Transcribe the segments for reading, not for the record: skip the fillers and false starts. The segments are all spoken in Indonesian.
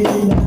Mustafa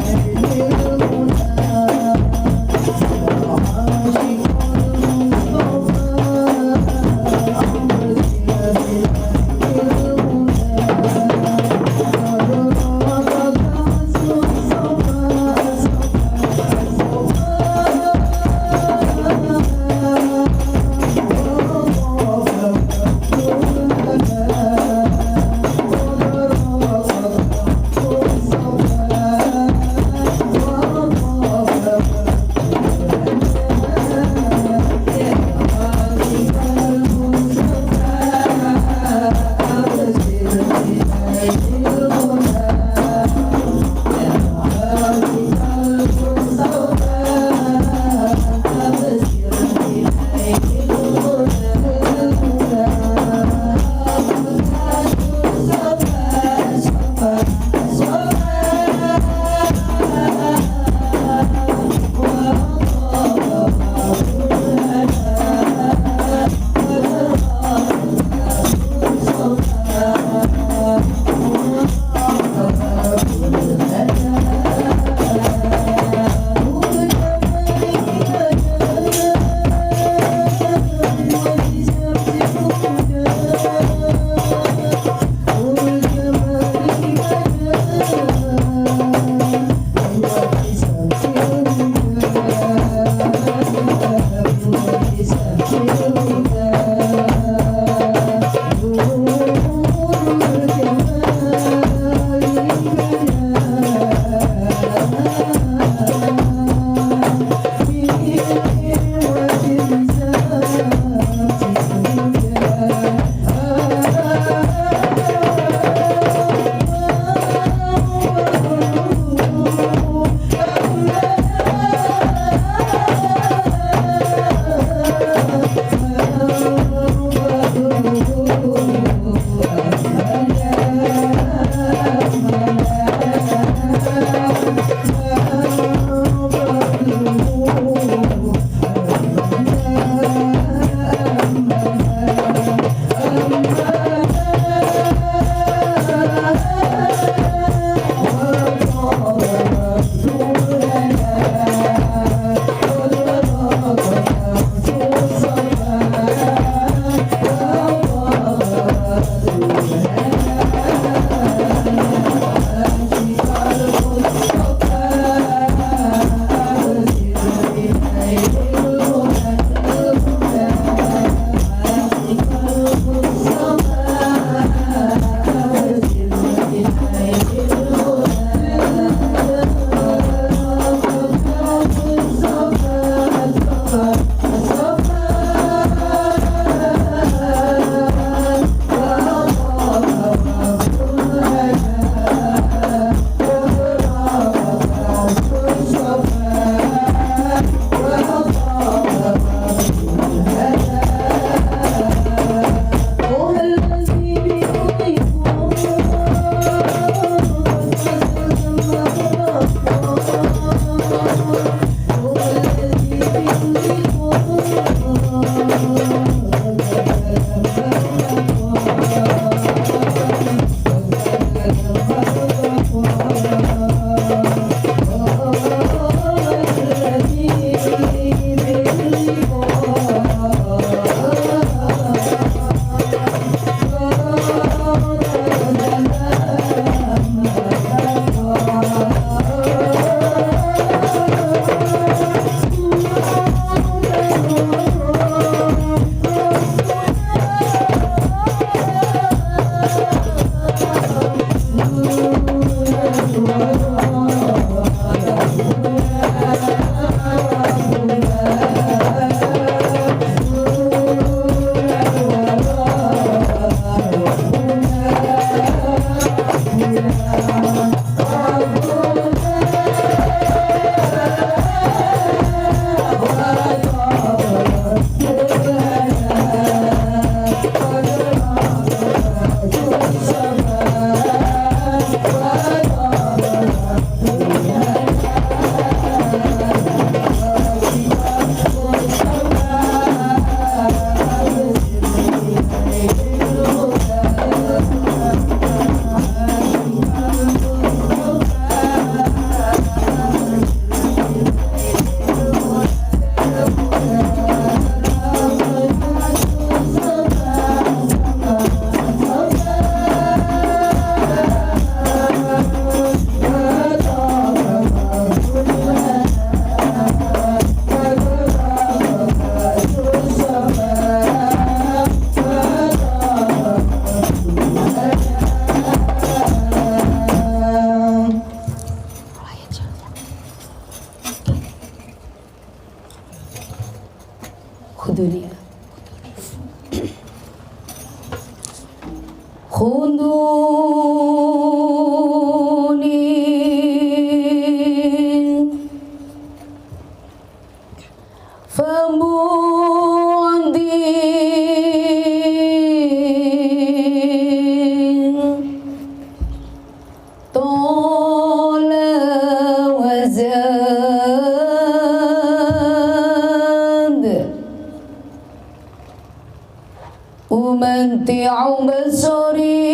وممتع بصري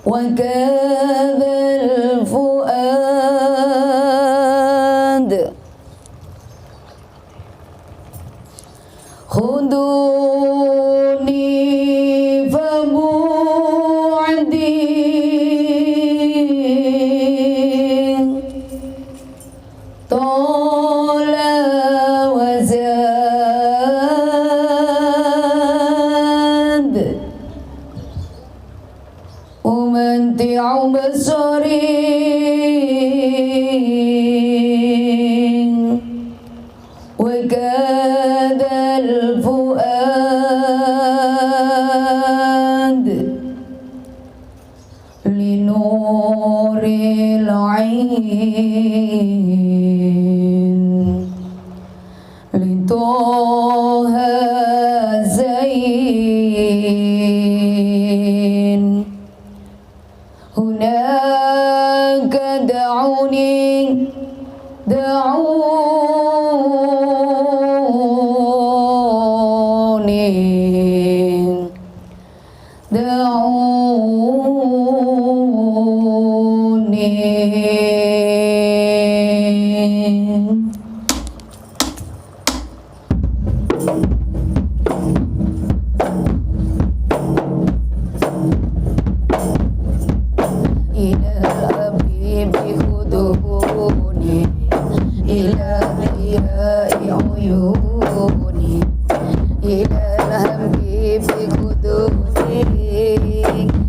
وكذا الفؤاد خذوني فبعدي طال وزاد وممتع بصري وكاد الفؤاد لنور العين لطه زين هناك دعوني إلى الحبيب خذوني إلى ضياء عيوني إلى الحبيب خذوني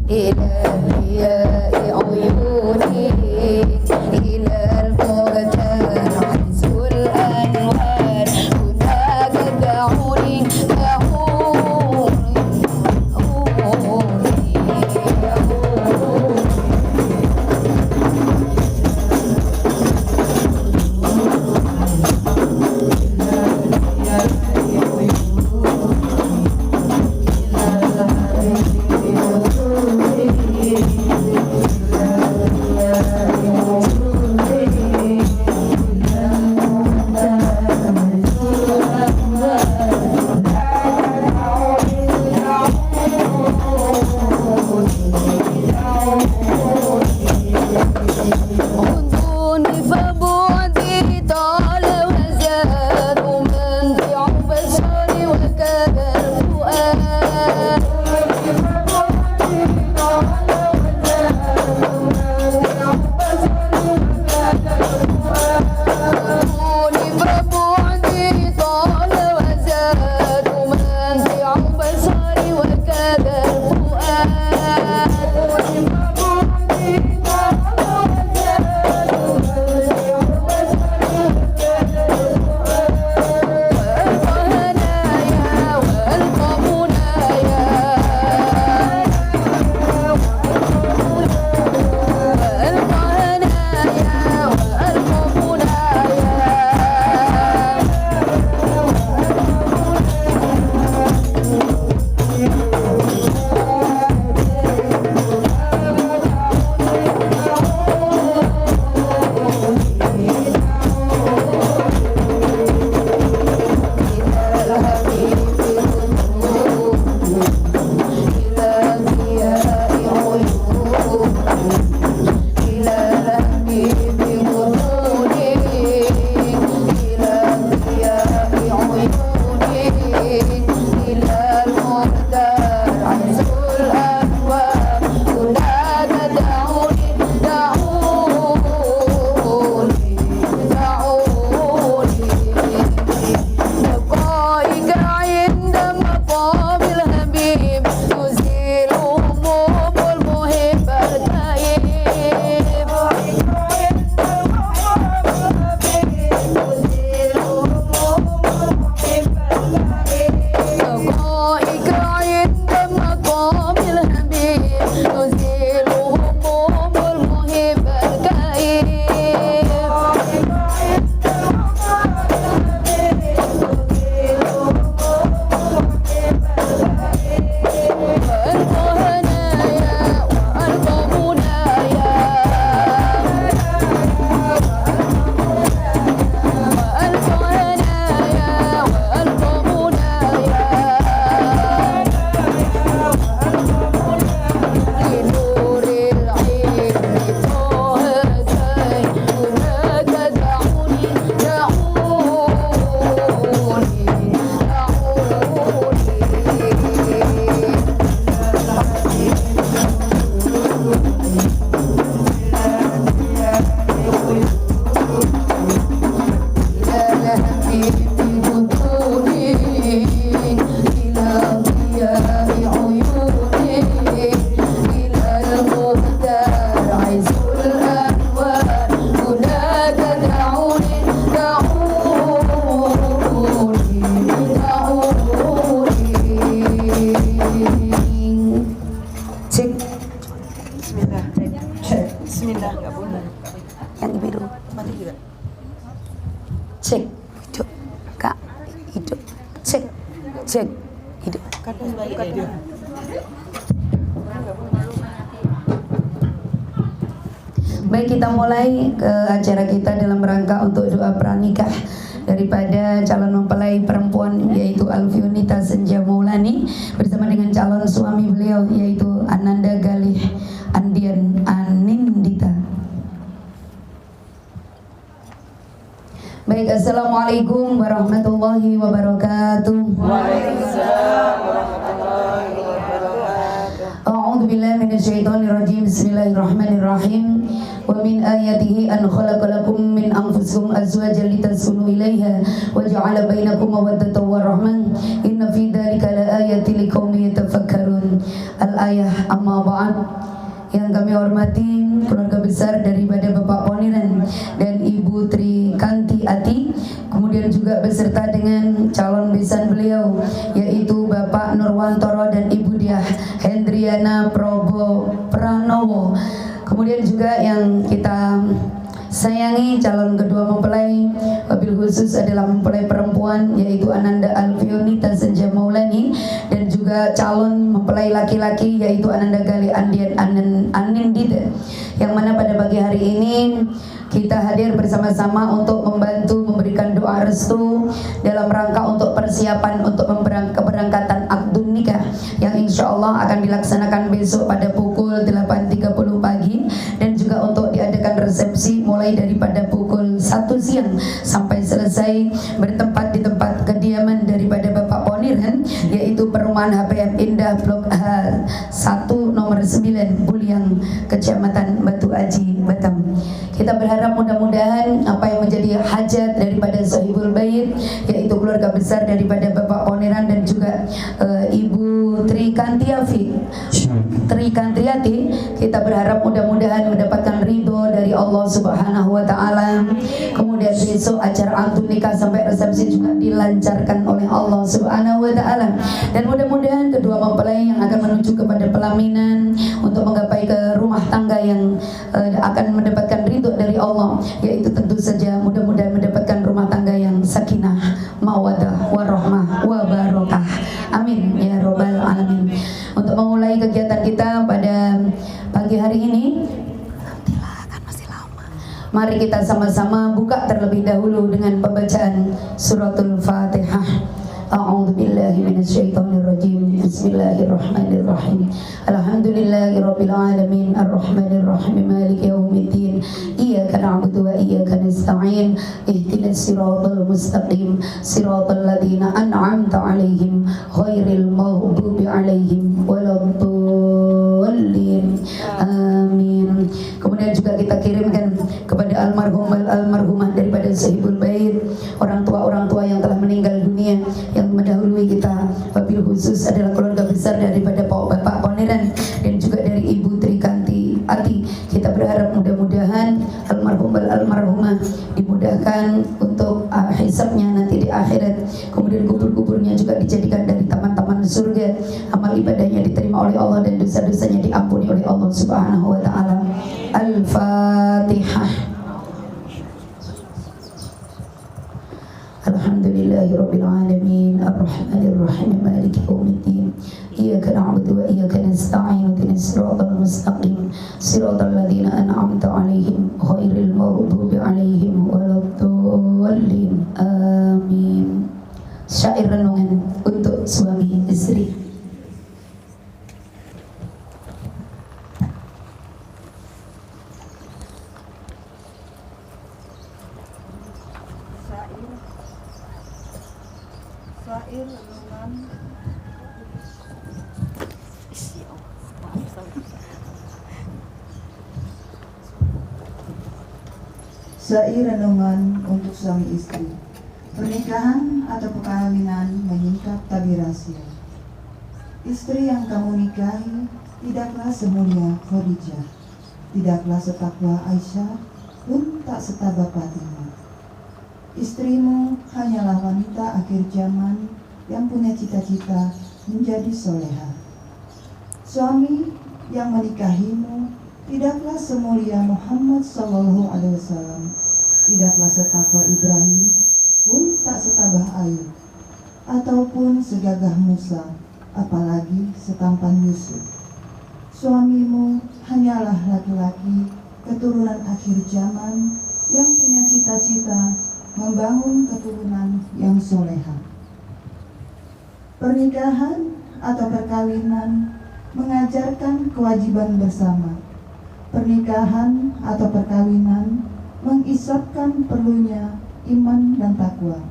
إلى ضياء عيوني إلى المغتال عز الأنوار هناك دعوني Cek. Hidup. Baik, kita mulai ke acara kita dalam rangka untuk doa pranikah daripada calon mempelai perempuan yaitu Alfiunita Senja Maulani bersama dengan calon suami beliau yaitu Ananda Galih Andian Anindita. Baik, assalamualaikum warahmatullahi wabarakatuh. Waalaikumsalam warahmatullahi wabarakatuh. A'udzu billahi minasyaitonir rajim. Bismillahirrahmanirrahim. Wa min ayatihi an khalaqalakum min anfusikum azwajan litaskunu ilaiha wa ja'ala bainakum mawaddatan wa rahmah. Inna fi dzalika laayatin liqaumin yatafakkarun. Al-ayah, amma ba'd. Yang kami hormati keluarga besar daripada Bapak Poniran dan Ibu Tri Kanti Ati, kemudian juga beserta dengan calon besan beliau yaitu Bapak Nurwantoro dan Ibu Diah Hendriana Pranowo. Kemudian juga yang kita sayangi calon kedua mempelai, wabil khusus adalah mempelai perempuan yaitu Ananda Alfiunita Senja Maulani dan juga calon mempelai laki-laki yaitu Ananda Gali Andian Anindita, yang mana pada pagi hari ini kita hadir bersama-sama untuk membantu memberikan doa restu dalam rangka untuk persiapan untuk keberangkatan akdun nikah yang insya Allah akan dilaksanakan besok pada pukul 8.30 pagi dan juga untuk diadakan resepsi mulai daripada pukul 1 siang sampai selesai bertempat di tempat kediaman daripada Bapak Poniran yaitu Perumahan HPM Indah Blok H1 nomor 9 Buliang Kecamatan Batu Aji, Batam. Kita berharap mudah-mudahan apa yang menjadi hajat daripada sahibul bait yaitu keluarga besar daripada Bapak Poniran dan juga Ibu Tri Kantiati, kita berharap mudah-mudahan mendapatkan ridho dari Allah Subhanahu wa taala. Kemudian besok acara akad nikah sampai resepsi juga dilancarkan oleh Allah Subhanahu wa taala. Dan mudah-mudahan kedua mempelai yang akan menuju kepada pelaminan untuk menggapai ke rumah tangga yang akan mendapatkan ridho dari Allah, yaitu tentu saja mudah-mudahan mendapatkan rumah tangga yang sakinah, mawaddah, warahmah, wabarakah. Amin ya robbal alamin. Untuk memulai kegiatan kita pada pagi hari ini, mari kita sama-sama buka terlebih dahulu dengan pembacaan suratul Fatihah. A'udzu billahi minasyaitonir rajim. Bismillahirrahmanirrahim. Alhamdulillahirabbil alamin arrahmanir rahim maliki yaumiddin. Iyyaka na'budu wa iyyaka nasta'in. Ihdinas siratal mustaqim. Siratal ladzina an'amta 'alaihim ghairil maghdubi 'alaihim waladdallin. Amin. Kemudian juga kita kirimkan kepada almarhumah daripada sahibul bait, orang tua yang telah meninggal dunia yang mendahului kita, wabil khusus adalah keluarga besar daripada Bapak Poniran dan juga dari Ibu Tri Kanti Ati. Kita berharap mudah-mudahan almarhumah dimudahkan untuk hisabnya nanti di akhirat, kemudian kubur-kuburnya juga dijadikan dari taman-taman surga, amal ibadahnya diterima oleh Allah dan dosa-dosanya diampuni oleh Allah Subhanahu wa taala. Al-Fatihah. Alhamdulillahirabbil alamin arrahmanir rahim maliki yaumiddin. Iyyaka na'budu wa iyyaka nasta'in. Ihdinas siratal mustaqim. Siratal ladzina an'amta 'alaihim ghairil maghdubi 'alaihim waladdallin. Amin. Syair renungan untuk suami istri. Syair renungan Syair renungan untuk suami istri. Pernikahan atau perkawinan menyingkap tabir rahasia. Istri yang kamu nikahi tidaklah semulia Khadijah, tidaklah setakwa Aisyah, pun tak setabah Fatimah. Istrimu hanyalah wanita akhir zaman yang punya cita-cita menjadi soleha. Suami yang menikahimu tidaklah semulia Muhammad SAW, tidaklah setakwa Ibrahim, pun tak setabah Ayub. ataupun segagah Musa, apalagi setampan Yusuf. Suamimu hanyalah laki-laki keturunan akhir zaman yang punya cita-cita membangun keturunan yang soleha. Pernikahan atau perkawinan mengajarkan kewajiban bersama. Pernikahan atau perkawinan mengisapkan perlunya iman dan takwa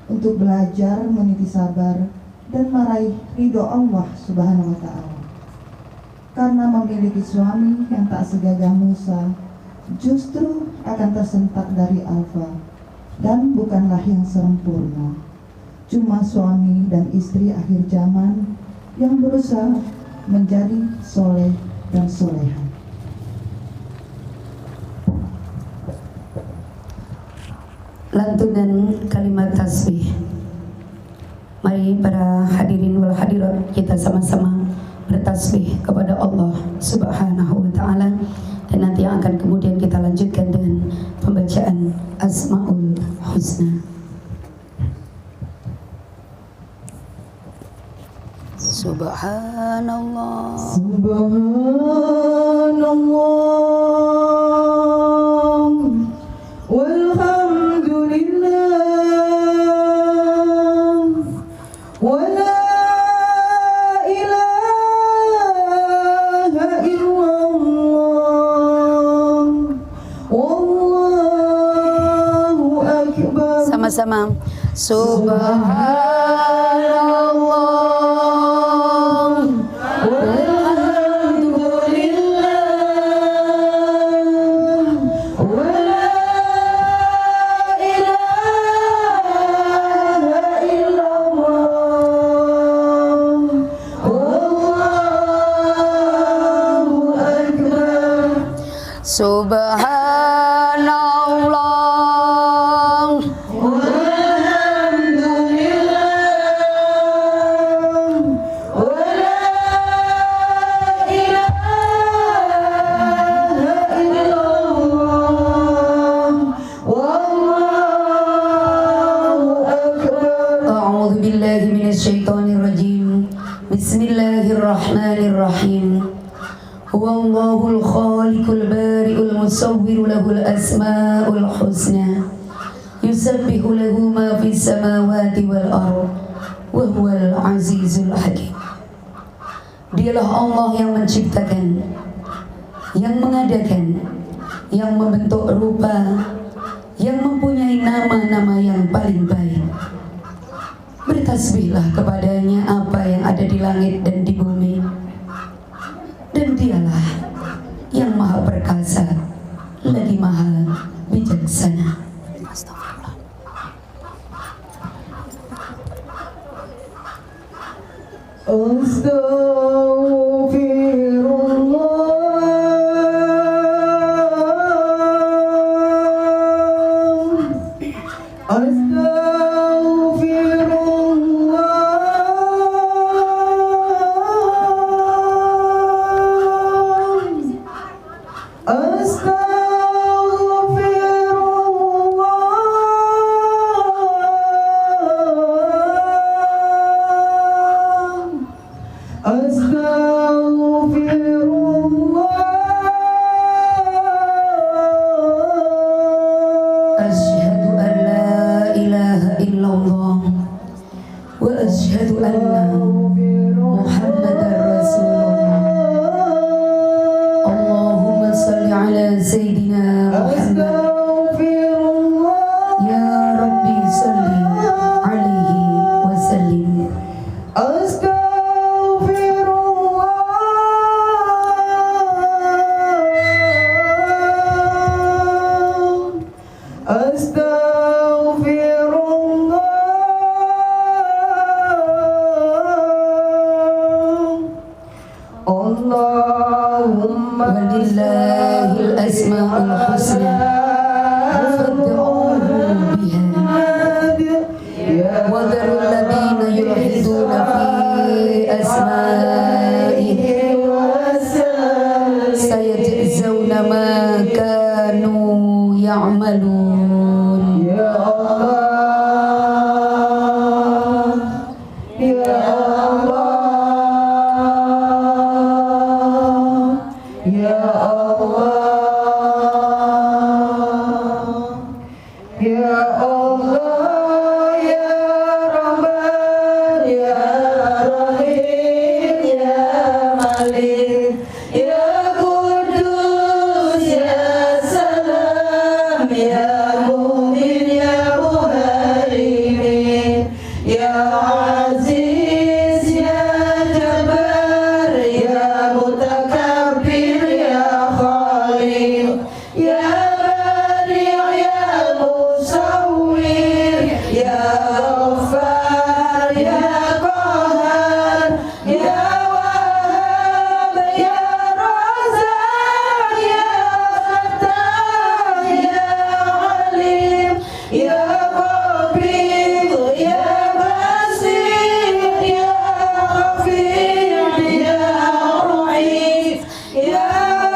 untuk belajar meniti sabar dan meraih ridho Allah Subhanahu wa Ta'ala. Karena memiliki suami yang tak segagah Musa, justru akan tersentak dari alfa dan bukanlah yang sempurna. Cuma suami dan istri akhir zaman yang berusaha menjadi soleh dan soleha. Lantunan kalimat tasbih. Mari para hadirin wal hadirat kita sama-sama bertasbih kepada Allah Subhanahu wa Ta'ala, dan nanti yang akan kemudian kita lanjutkan dengan pembacaan Asmaul Husna. Subhanallah, Subhanallah, walhamdulillah, wala ilaha illallah, wallahu akbar. Sama-sama. Subhanallah, subhanallah, walhamdulillah, wala ilaha illallah, wallahu akbar. A'udzu billahi minasy syaithanir rajim. Bismillahirrahmanirrahim. Huwallahul khaliqul bari'ul musawwir lahul asmaul husna. Yusabbihu lahu ma fis samawati wal ardh wa huwal azizul hakim. Dialah Allah yang menciptakan, yang mengadakan, yang membentuk rupa, yang mempunyai nama-nama yang paling baik. Bertasbihlah kepadanya apa yang ada di langit dan di bumi. Dan dialah yang maha perkasa lagi maha bijaksana. Astagfirullah. Asyhadu an la ilaha illallah wa asyhadu anna Muhammadar Rasulullah. Allahumma salli ala Sayyidina Muhammad. Ya Rabbi salli alaihi wa sallim. Walillahil asmaul husna fad'uhu biha wa dharul ladina yulhiduna fi asma'ihi sayajzawna ma kanu ya'malun. Ya Allah, Ya Allah, Ya Allah, Ya Allah, Ya Rahman, Ya Rahim, Ya Malik, Ya Qudus, Ya Salam, Ya Mu'min, Ya Muhaimin, Ya Aziz, Ya Jabbar, Ya Mutakabbir, Ya Khaliq, Ya Bari', Ya Musawwir, Ya Ghaffar, Ya Qahhar, Ya Wahhab, Ya Razzaq, Ya Fattah, Ya Alim, Ya Qabid, Ya Basir, Ya Ghafir, Ya Mu'id, Ya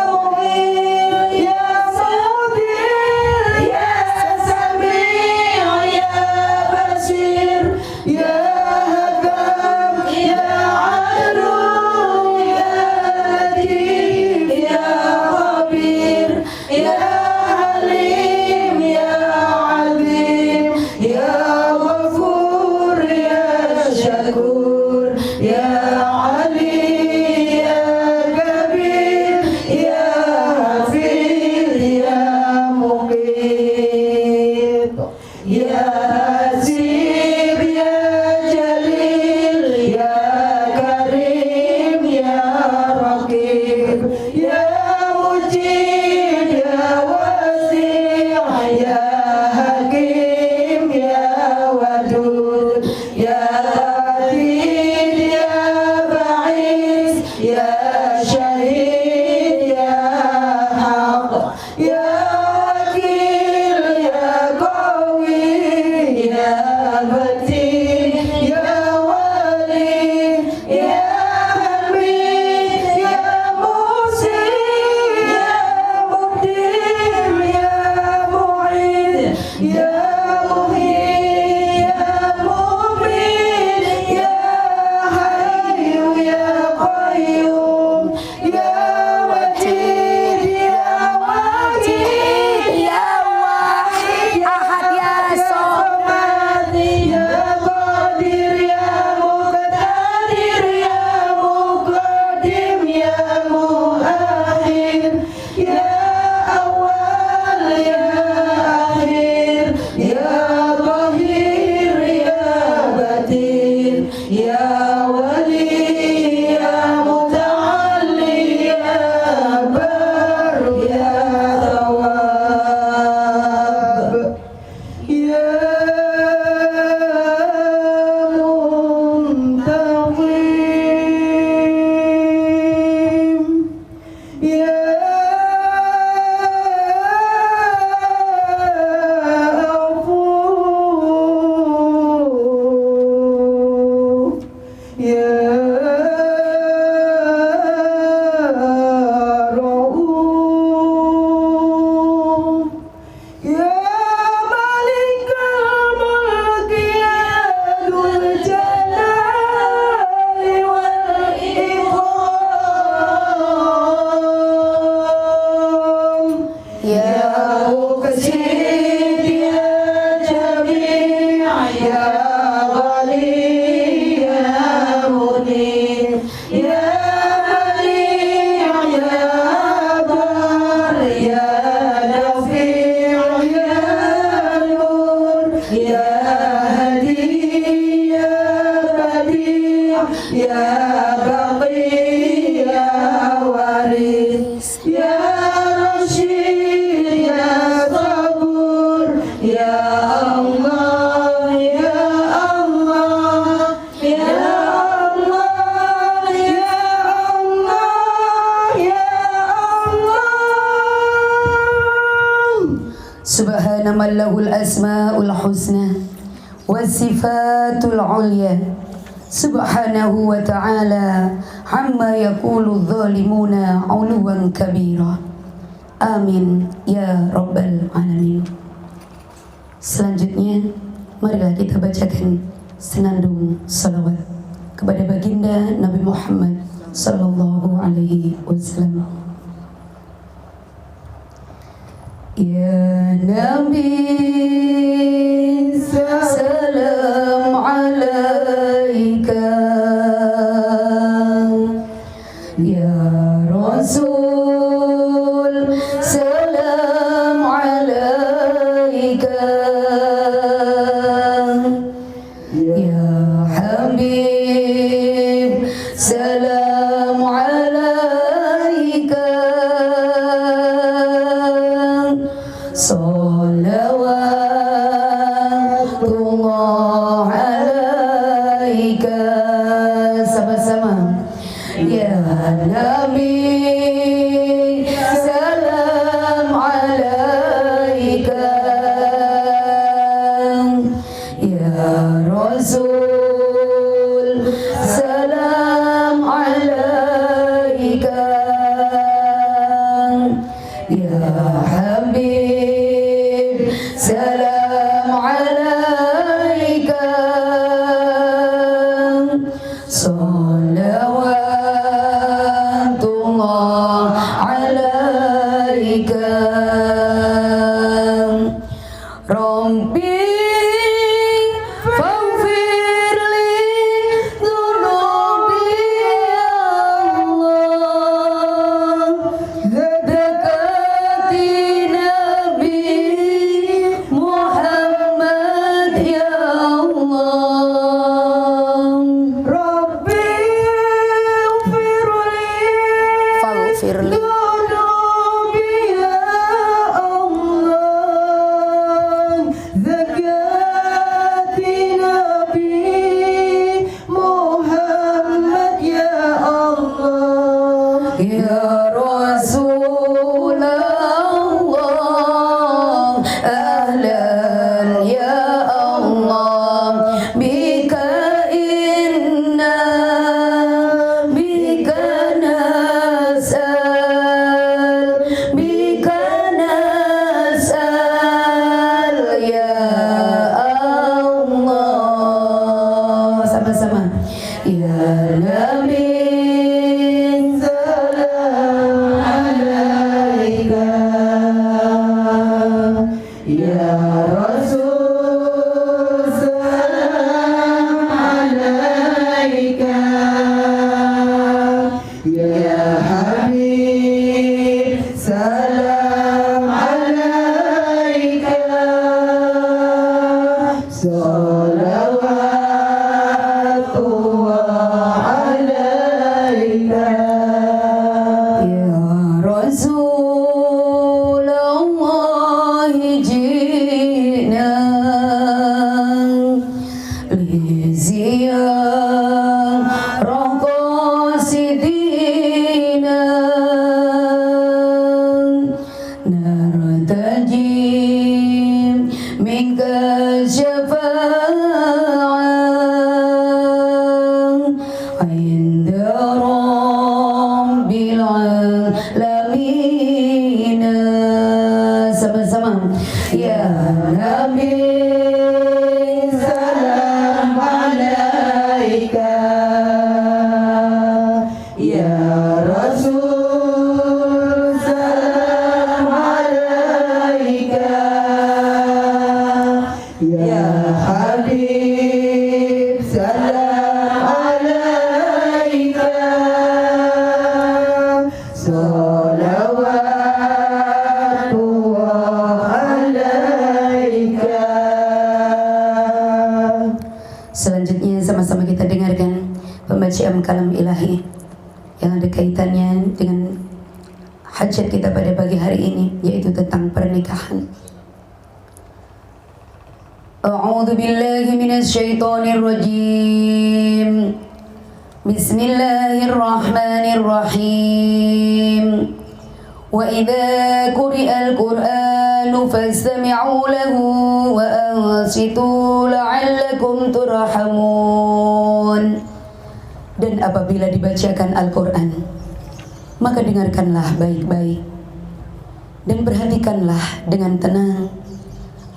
Mu'in, Ya Mudir, Ya Sami', Ya Basir, Ya Hakam, Ya Adlu, Ya Latif, Ya Khabir, Ya Halim, Ya Alim, Ya Ghafur, Ya Syakur, Ya Ali, Ya Kabir, Ya Hafiz, Ya Muqit, Ya Hasib, Ya Jalil, Ya Karim, Ya Raqib, Ya Mujib, Ya Wasi', Ya Hakim, Ya Wadud, Ya Latif, Ya Ba'is, Ya Syahid, Ya Haq, Ya Wakil, Ya Qawi, Ya Matin, Ya Wali, Ya Hamid, Ya Musi, Ya Muqdim, Ya Mu'id, Ya Muhyi, Ya Mumin, Ya Hayyu, Ya Qayyum, Ya Majid, Ya Wajid, Ya Wahid, Ahad, Ya Samad, Ya Qadir, Ya Muqtadir, Ya Muqaddim, Ya Muakhir, Ya Awal, Ya Akhir, Ya Zahir, Ya Batin, Ya Wali, Ya Muta'alli, Ya Bar, Ya Tawwab, Ya Muntaqim, Ya Afu, Ya Rauf, Ya Malikal Mulk, Ya Dzul Jalali wal Ikram, Ya Muqsit, Ya Jami', Ya Ghali, Ya Munib, Ya Mani', Ya Dar, Ya Nafi', Ya Nur, Ya Hadi, Ya Badi', Ya Baqi, Ya Waris, Ya Rashid, Ya Sabur, Ya Allah, Ya Allah, Ya Allah, Ya Allah, Ya Allah. Subhana man lahul asma'ul husna wasifatul ulya. Subhanahu wa ta'ala amma yaqulu dhalimuna 'uluwan kabira. Amin ya rabbal alamin. Selanjutnya marilah kita bacakan senandung salawat kepada baginda Nabi Muhammad sallallahu alaihi wasallam. Ya Nabi salam alaika, ya Rasul salam alaika, ya Habib salam alaika, salawatullah alaika. Sama-sama. Ya Nabi salam alaika, ya Rasul salam alaika, ya Habib salam alaika, salawatullah alaika. Rabbi faghfir li dhunubi ya Allah, dekati Nabi Muhammad ya Allah. Rabbi faghfir li dhunubi ya Allah, zakati Nabi Muhammad ya Allah. Ya Rasulullah ahlan ya Allah, bika inna bika nasal, bika nasal ya Allah. Sama-sama. Ya Nabi salam alaika, ya Rasul salam alaika, ya Habib salam alaika, salawatullah alaika. Ya Rasulullah jina li ziyarah qasidina, nartaji minka syafa'ah inda rabbil alamin. Sama-sama. Ya Nabi salam alaika, ya Rasul salam alaika, ya Habib salam alaika, salawatullah alaika. Selanjutnya sama-sama kita dengarkan pembacaan kalam ilahi yang ada kaitannya dengan hajat kita pada pagi hari ini, yaitu tentang pernikahan. A'udzu billahi minasy syaithanir rajim. Bismillahirrahmanirrahim. Wa idza quri'al Qur'anu fastami'u lahu wa ansitu la'allakum turhamun. Dan apabila dibacakan Al-Quran, maka dengarkanlah baik-baik dan perhatikanlah dengan tenang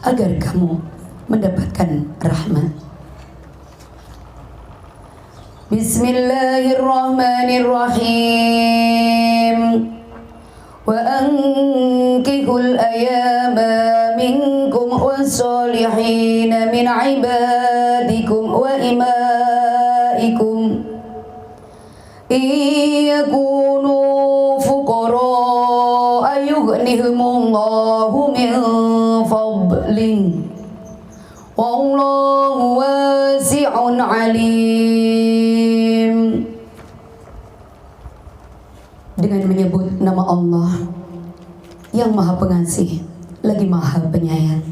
agar kamu mendapatkan rahmat. Bismillahirrahmanirrahim. Wa ankihul ayama minkum wassalihin min ibadikum wa imaikum iyakunu fuqara yughnihimullahu min fadlih wallahu wasi'un alim. Dengan menyebut nama Allah yang Maha Pengasih lagi Maha Penyayang.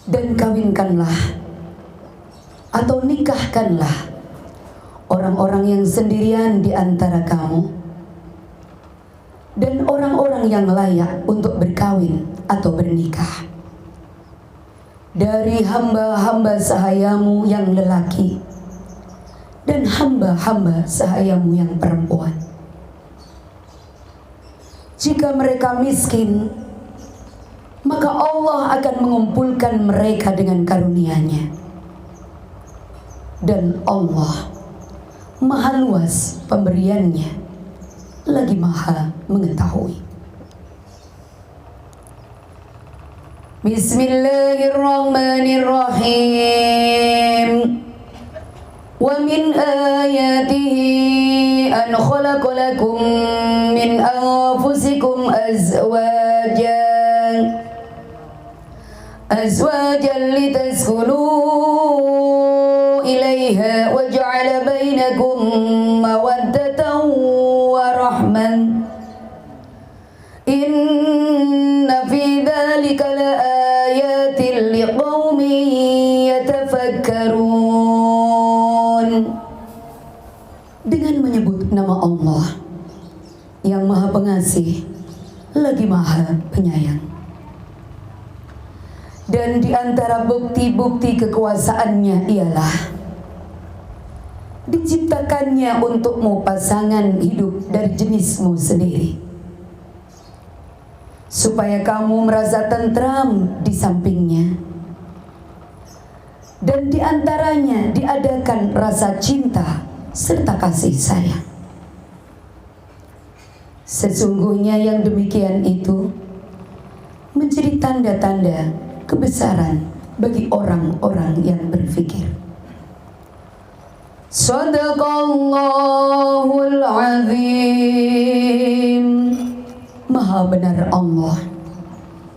Dan kawinkanlah atau nikahkanlah orang-orang yang sendirian di antara kamu dan orang-orang yang layak untuk berkawin atau bernikah dari hamba-hamba sahayamu yang lelaki dan hamba-hamba sahayamu yang perempuan. Jika mereka miskin, maka Allah akan mengumpulkan mereka dengan karunia-Nya. Dan Allah Maha luas pemberiannya, lagi Maha mengetahui. Bismillahirrahmanirrahim. Wa min ayatihi an khalaqa lakum min anfusikum azwajan litaskunu ilaiha wa ja'ala bainakum mawaddatan wa rahman inna fi dhalika laayatin liqaumin yatafakkarun. Dengan menyebut nama Allah yang Maha Pengasih lagi Maha Penyayang. Dan di antara bukti-bukti kekuasaannya ialah diciptakannya untukmu pasangan hidup dari jenismu sendiri, supaya kamu merasa tentram di sampingnya. Dan di antaranya diadakan rasa cinta serta kasih sayang. Sesungguhnya yang demikian itu menjadi tanda-tanda kebesaran bagi orang-orang yang berfikir. Sadaqallahul azim. Maha benar Allah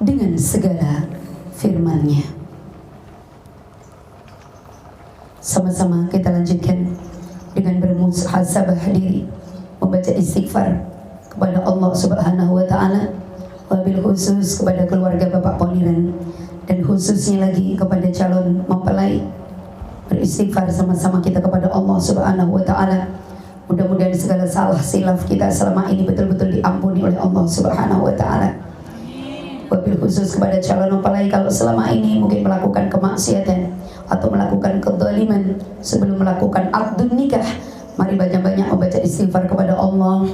dengan segala firman-Nya. Sama-sama kita lanjutkan dengan bermuhasabah diri, membaca istighfar kepada Allah Subhanahu wa taala, wabil khusus kepada keluarga Bapak Poniran, dan khususnya lagi kepada calon mempelai. Beristighfar sama-sama kita kepada Allah Subhanahu wa taala. Mudah-mudahan segala salah silaf kita selama ini betul-betul diampuni oleh Allah Subhanahu wa taala. Wabil khusus kepada calon mempelai, kalau selama ini mungkin melakukan kemaksiatan atau melakukan kezaliman sebelum melakukan akdun nikah, mari banyak-banyak membaca istighfar kepada Allah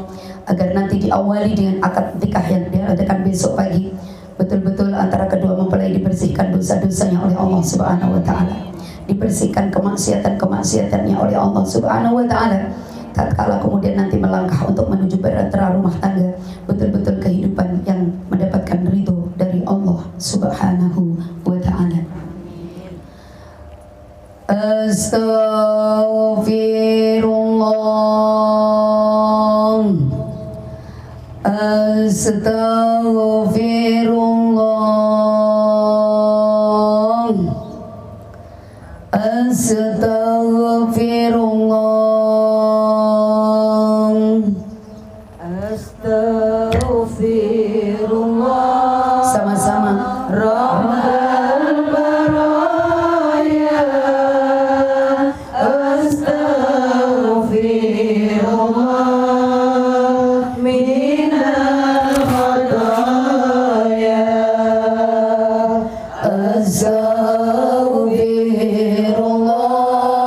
agar nanti diawali dengan akad nikah yang diadakan besok pagi. Betul-betul antara kedua mempelai dibersihkan dosa-dosanya oleh Allah Subhanahu wa taala, dibersihkan kemaksiatan-kemaksiatannya oleh Allah Subhanahu wa taala. Tatkala kemudian nanti melangkah untuk menuju bahtera rumah tangga, betul-betul kehidupan yang mendapatkan ridho dari Allah Subhanahu wa taala. Astaghfirullah, astaghfirullah, astaghfirullah, astaghfirullah. Sama-sama. Rahman baraya, astaghfirullah minal khataya, astaghfirullah.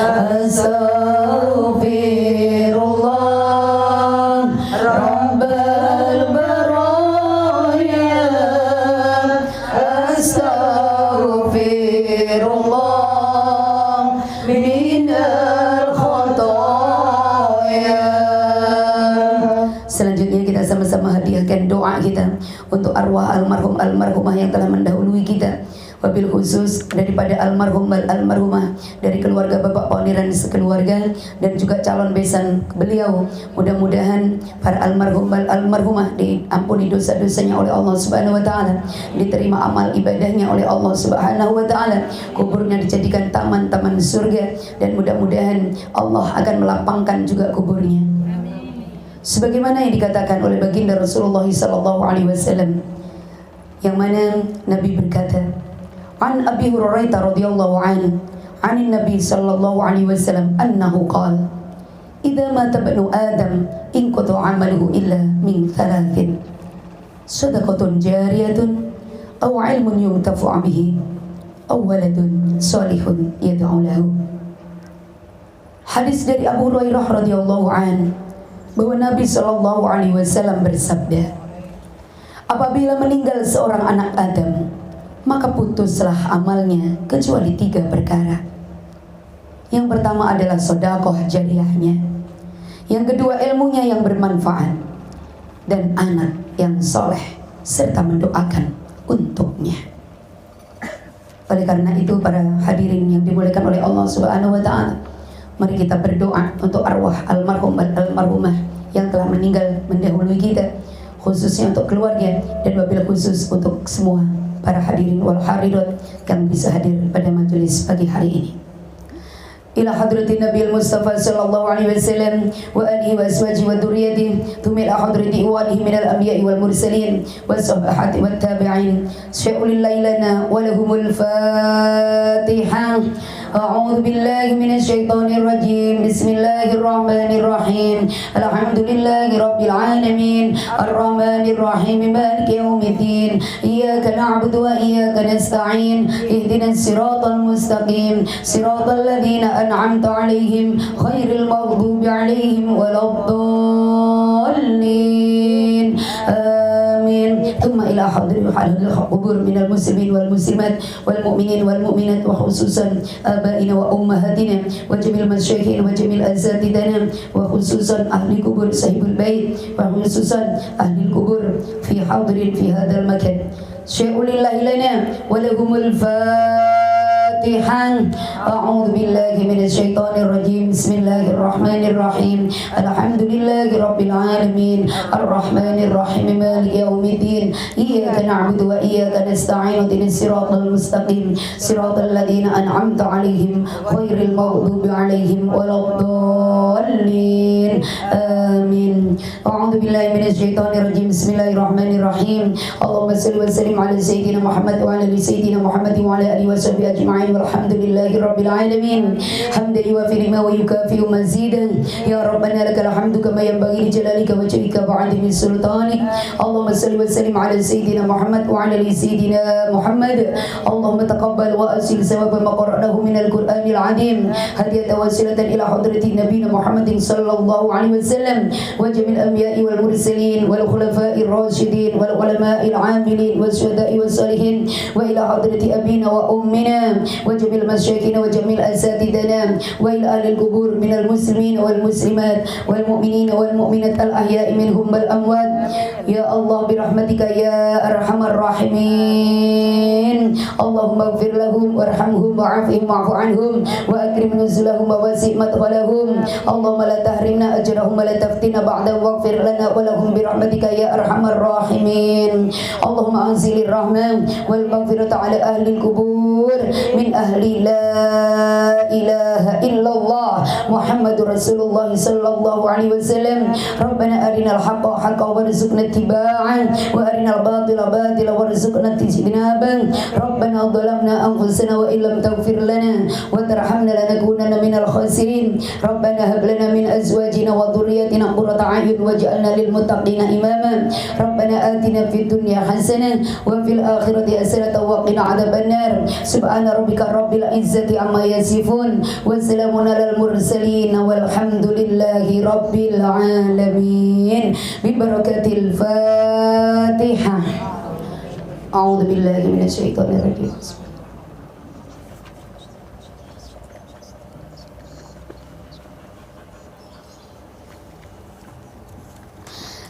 Astaghfirullah Rabbal baraya. Astaghfirullah minal khotoya. Selanjutnya kita sama-sama hadiahkan doa kita untuk arwah almarhumah yang telah mendahului kita. Wabil khusus daripada almarhumah dari keluarga Bapak Poniran sekeluarga dan juga calon besan beliau. Mudah-mudahan para almarhumah diampuni dosa-dosanya oleh Allah Subhanahu wa taala, diterima amal ibadahnya oleh Allah Subhanahu wa taala, kuburnya dijadikan taman-taman surga dan mudah-mudahan Allah akan melapangkan juga kuburnya. Sebagaimana yang dikatakan oleh baginda Rasulullah sallallahu alaihi wasallam, yang mana Nabi berkata, An Abi Hurairah radhiyallahu anhu, anin Nabi sallallahu alaihi wasallam annahu qala, idza mata ibnu Adam in qata 'amaluhu illa min thalathin, sadaqatun jariyatun aw 'ilmun yuntafa'u bihi aw waladun salihun yad'u lahu. Hadis dari Abu Hurairah radhiyallahu anhu bahwa Nabi sallallahu alaihi wasallam bersabda, apabila meninggal seorang anak Adam, maka putuslah amalnya kecuali 3 perkara. Yang pertama adalah sedekah jariyahnya, yang kedua ilmunya yang bermanfaat, dan anak yang soleh serta mendoakan untuknya. Oleh karena itu para hadirin yang dimuliakan oleh Allah Subhanahu wa taala, mari kita berdoa untuk arwah almarhumah yang telah meninggal mendahului kita, khususnya untuk keluarga dan wabil khusus untuk semua para hadirin wal hadirat yang bisa hadir pada majelis pagi hari ini. Ila hadratin Nabi Mustafa sallallahu alaihi wasallam wa alihi wa azwajihi wa dzurriyyatihi, thumma ila hadrati walihi minal anbiya'i wal mursalin was sahabati wat tabi'in. Syai'ul lailana wa lahumul Fatihah. A'udzu billahi minasy syaithanir rajim. Bismillahirrahmanir rahim. Alhamdulillahi rabbil alamin. Arrahmanir rahim. Maliki yaumiddin. Iyyaka na'budu wa iyyaka nasta'in. Ihdinas siratal mustaqim. Siratal ladzina an'amta 'alaihim ghairil maghdubi 'alaihim waladdallin. Amin. Thumma ila hadratil qubur minal muslimin wal muslimat wal mu'minin wal mu'minat wa khususan abaina wa ummahatina wa jamil masyayikhin wa jamil asatidana wa khususan ahli kubur sahibul bait wa khususan ahli kubur fi hadrin fi hadzal makan. Syai'ul lana wa lahumul Fatihah. A'udzu billahi minasy syaithanir rajim. Bismillahirrahmanir rahim. Alhamdulillahi rabbil alamin. Arrahmanir rahim. Maliki yaumiddin. Iyyaka na'budu wa iyyaka nasta'in. Ihdinas siratal mustaqim. Siratal ladzina an'amta 'alaihim ghairil maghdubi 'alaihim waladdallin. Amin. A'udzu billahi minasy syaithanir rajim. Bismillahirrahmanirrahim. Allahumma shalli wa sallim ala sayyidina Muhammad wa ala ali sayyidina Muhammad wa ala alihi wa sahbihi ajma'in. Walhamdulillahi rabbil alamin. Hamdan yuwafi ni'mahu wa yukafi'u mazidan. Ya Rabbana lakal hamdu kama yanbaghi li jalalika wa wajhika wa 'azimi sultanik. Allahumma salli wa sallim ala sayyidina Muhammad wa ala ali sayyidina Muhammad. Allahumma taqabbal wa asil sawaba ma qara'nahu minal Qur'anil 'azim. Hadiyatan wasilatan ila hadratin nabiyina Muhammadin sallallahu alaihi wasallam wa jamil anbiya'i wal mursalin wal khulafa'ir rasyidin wal ulama'il 'amilin was syuhada'i was salihin wa ila hadrati abina wa ummina wa jamil masyayikhina wa jamil asatidana wa ila ahli al-qubur minal muslimin wal muslimat wal mu'minina wal mu'minat al ahya'i minhum wal amwat. Ya Allah birahmatika ya arhamar rahimin. Allahumma ighfir lahum warhamhum wa'afihim wa'fu anhum wa akrim nuzulahum wa wasi' madkhalahum. Allahumma la tahrimna ajrahum wa la taftina ba'dahum waghfir lana wa lahum birahmatika ya arhamar rahimin. Allahumma anzilir rahman wal maghfirata ala ahli al-qubur min ahli la ilaha illallah محمد رسول الله صلى الله عليه وسلم ربنا أرنا الحق حقا وارزقنا اتباعه وأرنا الباطل باطلا وارزقنا اجتنابه ربنا ظلمنا أنفسنا وإن لم تغفر لنا وترحمنا لنكونن من الخاسرين ربنا هب لنا من أزواجنا وذرياتنا قرة أعين واجعلنا للمتقين إماما ربنا آتنا في الدنيا حسنة وفي الآخرة حسنة وقنا عذاب النار سبحان ربك رب العزة عما يصفون وسلام على المرسلين والحمد لله رب العالمين ببركة الفاتحة أعوذ بالله من الشيطان الرجيم.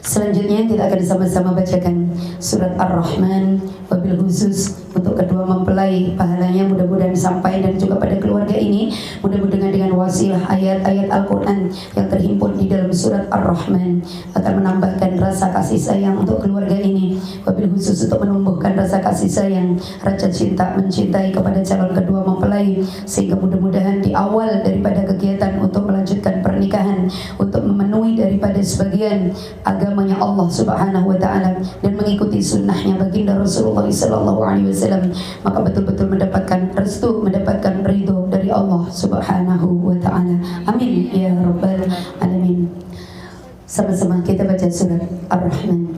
Selanjutnya kita akan sama-sama bacakan surat Ar-Rahman, wabil khusus untuk kedua mempelai, pahalanya mudah-mudahan sampai dan juga pada keluarga ini, mudah-mudahan dengan wasilah ayat-ayat Al-Quran yang terhimpun di dalam surat Ar-Rahman akan menambahkan rasa kasih sayang untuk keluarga ini, wabil khusus untuk menumbuhkan rasa kasih sayang, rasa cinta mencintai kepada calon kedua mempelai, sehingga mudah-mudahan di awal daripada kegiatan untuk melanjutkan pernikahan, untuk memenuhi daripada sebagian agamanya Allah Subhanahu wa taala dan mengikuti sunnahnya baginda Rasulullah sallallahu alaihi wasallam, maka betul-betul mendapatkan restu, mendapatkan ridho dari Allah Subhanahu wa taala. Amin ya rabbal alamin. Sama-sama kita baca surat Ar-Rahman.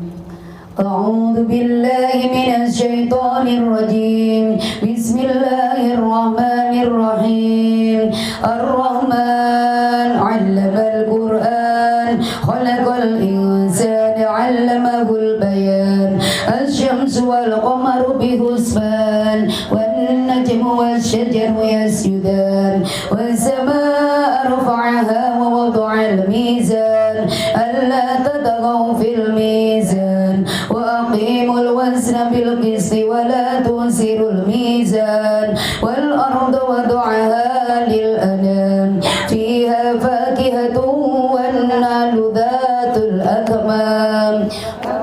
A'udzu billahi minasy syaithanir rajim. Bismillahirrahmanirrahim. Ar-Rahman 'allamal Qur'an, khalaqal insana 'allamahul bayan. Asy-syamsu wal qamaru bihusban, wan najmu wasy-syajaru yasjudan, was samaa'a rafa'aha wa wada'al mizan, alla tatghaw fil mizan, wa aqimul wazna bil qisti wa la tusirul mizan, wal arda wada'aha lil anam, fiha fakihatun wan nalu dhatul akmam,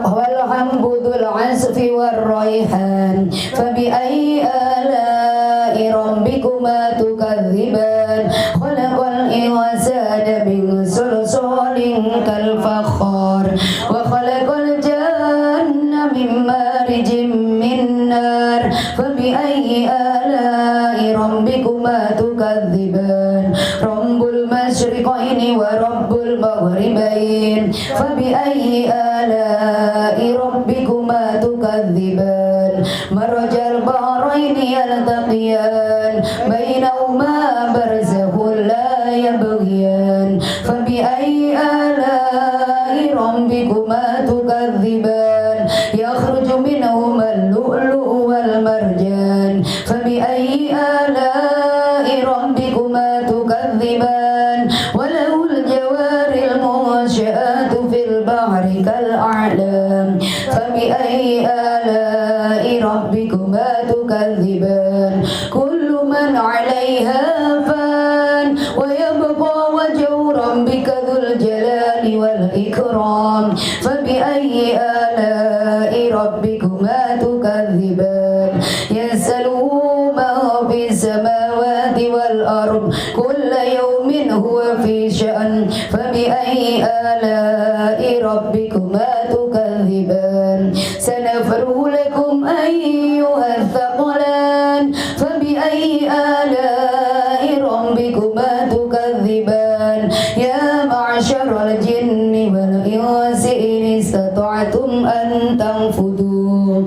wal hambu dhul asfi war rayhan, fabi'ayyi ala'i rabbikuma tukadziban, khalaqal insana min salsalin kal fakhar, wa khalaqal janna min marijin min nar, fabi'ayyi ala'i rabbikuma tukadziban, rabbul masyriqaini wa rabbul maghribain, fabi'ayyi ala'i rabbikuma tukadziban, marajal bahraini yaltaqiyan, bainahuma barzakhun la yabghiyan, fabi'ayyi ala'i rabbikuma tukadziban, yakhruju minhuma al-lu'lu'u wal marjan, fabi'ayyi ala'i rabbikuma tukadziban, walahul jawaril munsha'atu fil bahri kal a'lam, fabi'ayyi ala'i rabbikuma tukadziban, kullu man 'alaiha fan, wa yabqa wajhu rabbika dzul jalali wal ikram, fabi'ayyi ala'i rabbikuma tukadziban, yas'aluhu ma fis samawati wal ard, kulla yawmin huwa fi sha'n, fabi'ayyi ala'i rabbikuma tukadziban, sanafruhu lakum ayyuhath thaqalan, fabi'ayyi ala'i rabbikuma tukadziban, ya ma'syaral jinni wal insi in istata'tum an tanfudu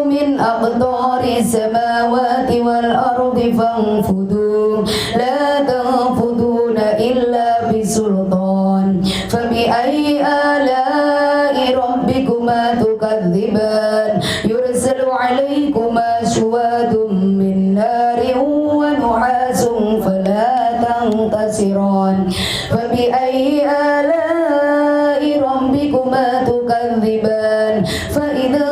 min aqdari samawati wal ardi fanfudu, la tanfuduna illa bisultan, fabi'ayyi ala'i rabbikuma tukadziban, yursalu 'alaykuma syuwadun min narin wa nuhasun fala tantasiran, fabi'ayyi ala'i rabbikuma tukadziban, fa idza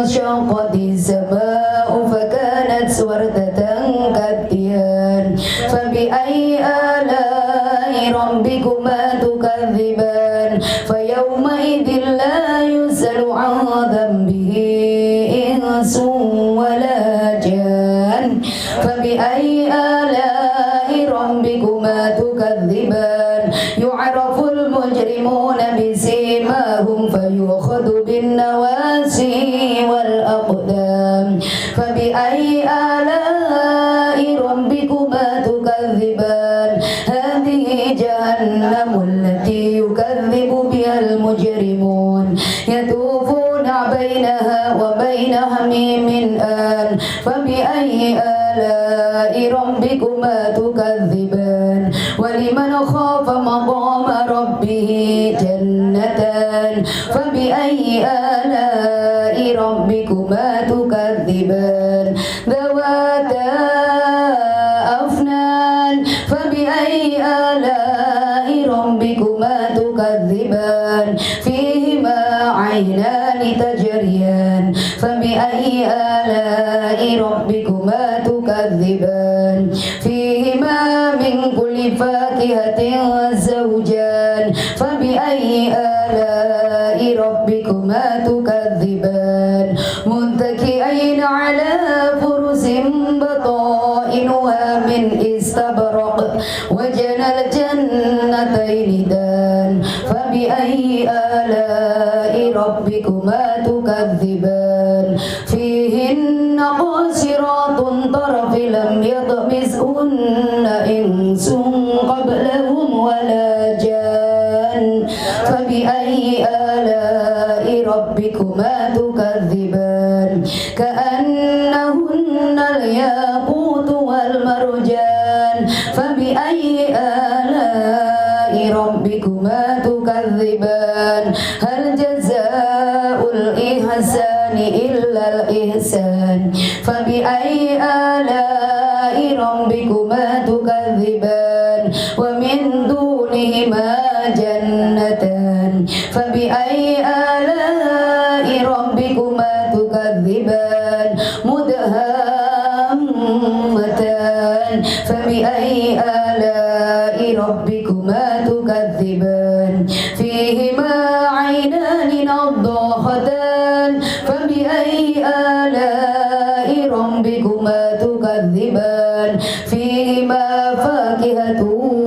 shaqqatis samaa'u fakanat wardatan kaddiyan, fabi'ayyi ala'i rabbikuma tukadziban, fayawma idzin la yus'alu 'an dhanbihi insun wala jan, fabi'ayyi ala'i ربكما تكذبان يعرف المجرمون بسيماهم فيؤخذ بالنواسي والأقدام فبأي آلاء ربكما تكذبان هذه جهنم التي يكذب بها المجرمون يطوفون بينها وبين حميم آن فبأي آلاء ربكما تكذبان ولمن خاف مقام ربه جنتان فبأي آلاء ربكما تكذبان ذواتا أفنان فبأي آلاء ربكما تكذبان فيهما عينان تجريان فبأي آلاء ربكما تكذبان فيهما من كل فاكهة زوجان فبأي آلاء ربكما تكذبان متكئين على فرس بطائنها من استبرق وجنى الجنتين دان فبأي آلاء ربكما تكذبان فيهن قاصرات طرف لم يطمثهن إنس قبلهم ولا جان فبأي آلاء ربكما تكذبان كأنهن الياقوت والمرجان فبأي آلاء ربكما تكذبان هل جزاء الإحسان إلا الإحسان فبأي آلاء ربكما تكذبان ومن دونهما جنتان فبأي آلاء ربكما تكذبان مدهامتان فبأي آلاء ربكما تكذبان فيهما عينان نضاختان فبأي آلاء ربكما تكذبان فيهما فاكهة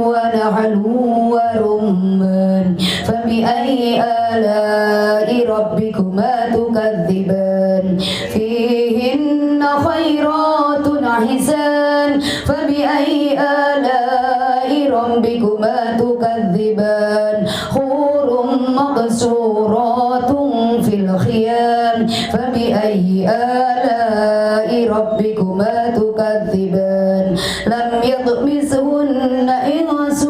ونحل ورمان فبأي آلاء ربكما تكذبان فيهن خيرات حسان فبأي آلاء ربكما تكذبان حور مقصورات في الخيام فبأي آلاء ربكما تكذبان لم يطمثهن إنس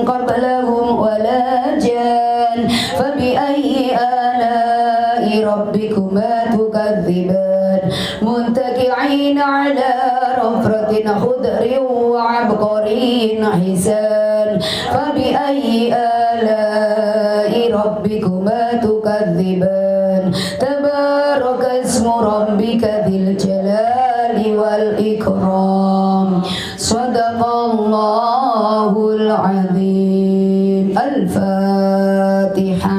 قبلهم ولا جان فبأي آلاء ربكما تكذبان متكئين على رفرة خضر وعبقري حسان فبأي آلاء ربكما تكذبان تبارك اسم ربك ذي الجلال والإكرام صدق الله العظيم الفاتحة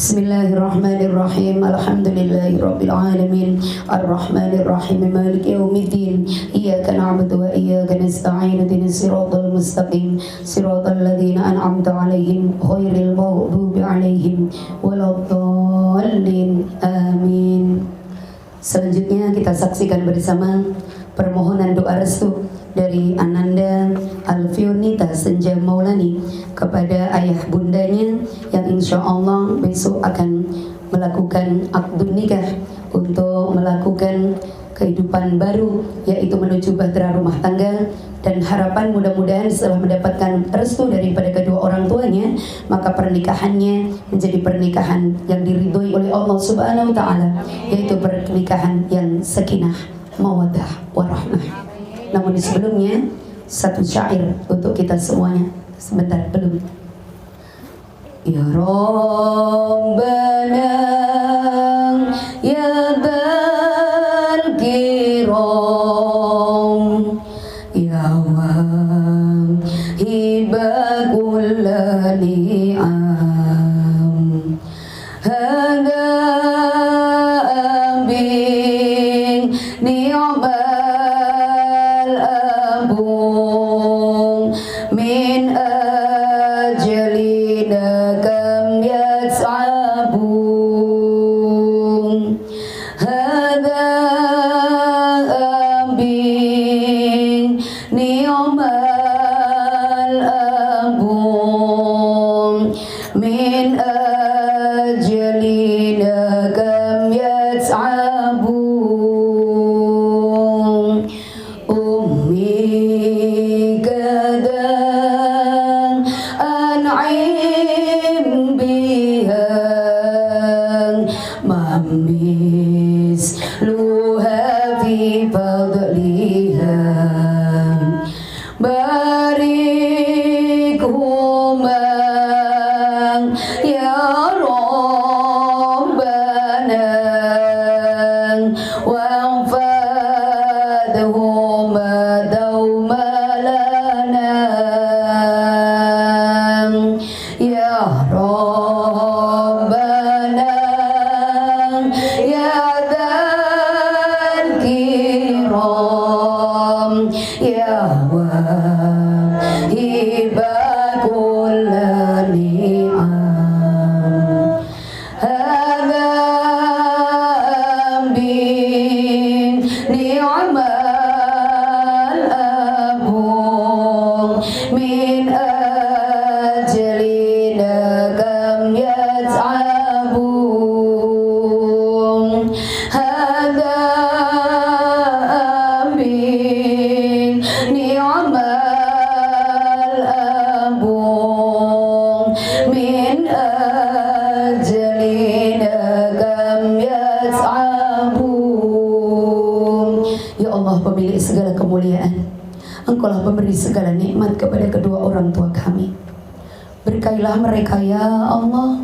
Bismillahirrahmanirrahim. Alhamdulillahirabbil alamin. Arrahmanir rahim. Maliki yaumiddin. Iyyaka na'budu wa iyyaka nasta'in. Ihdinas siratal mustaqim. Siratal ladzina an'amta 'alaihim ghairil maghdubi 'alaihim waladdallin. Amin. Selanjutnya kita saksikan bersama permohonan doa restu dari Ananda Alfionita Senja Maulani kepada ayah bundanya yang insya Allah besok akan melakukan akdun nikah untuk melakukan kehidupan baru, yaitu menuju bahtera rumah tangga, dan harapan mudah-mudahan setelah mendapatkan restu daripada kedua orang tuanya, maka pernikahannya menjadi pernikahan yang diridhoi oleh Allah Subhanahu wa taala, yaitu pernikahan yang sakinah, mawaddah, warahmah. Namun sebelumnya satu syair untuk kita semuanya. Sebentar, belum. Ya Rabbana ya Dzal Kiram ya Wahhiba kulla ni'am hada ambing ni'am يسعبون من أجلنا كم يسعبون هذا أبي نعم الأب من أجلنا كم يتعبون أمي كذا أنعم بها ما مثلها في فضلها باركهما يا ربنا واحفظهما دوما لنا يا ربنا يا ذا الكرام يا واهب كل نعم هذا بنعم الأب من أجلنا كم يتعبون هذا بنعم الأب من أجلنا كم يتعبون. Ya Allah, pemilik segala kemuliaan, Engkaulah pemberi segala nikmat kepada kedua orang tua kami. Berkailah mereka ya Allah.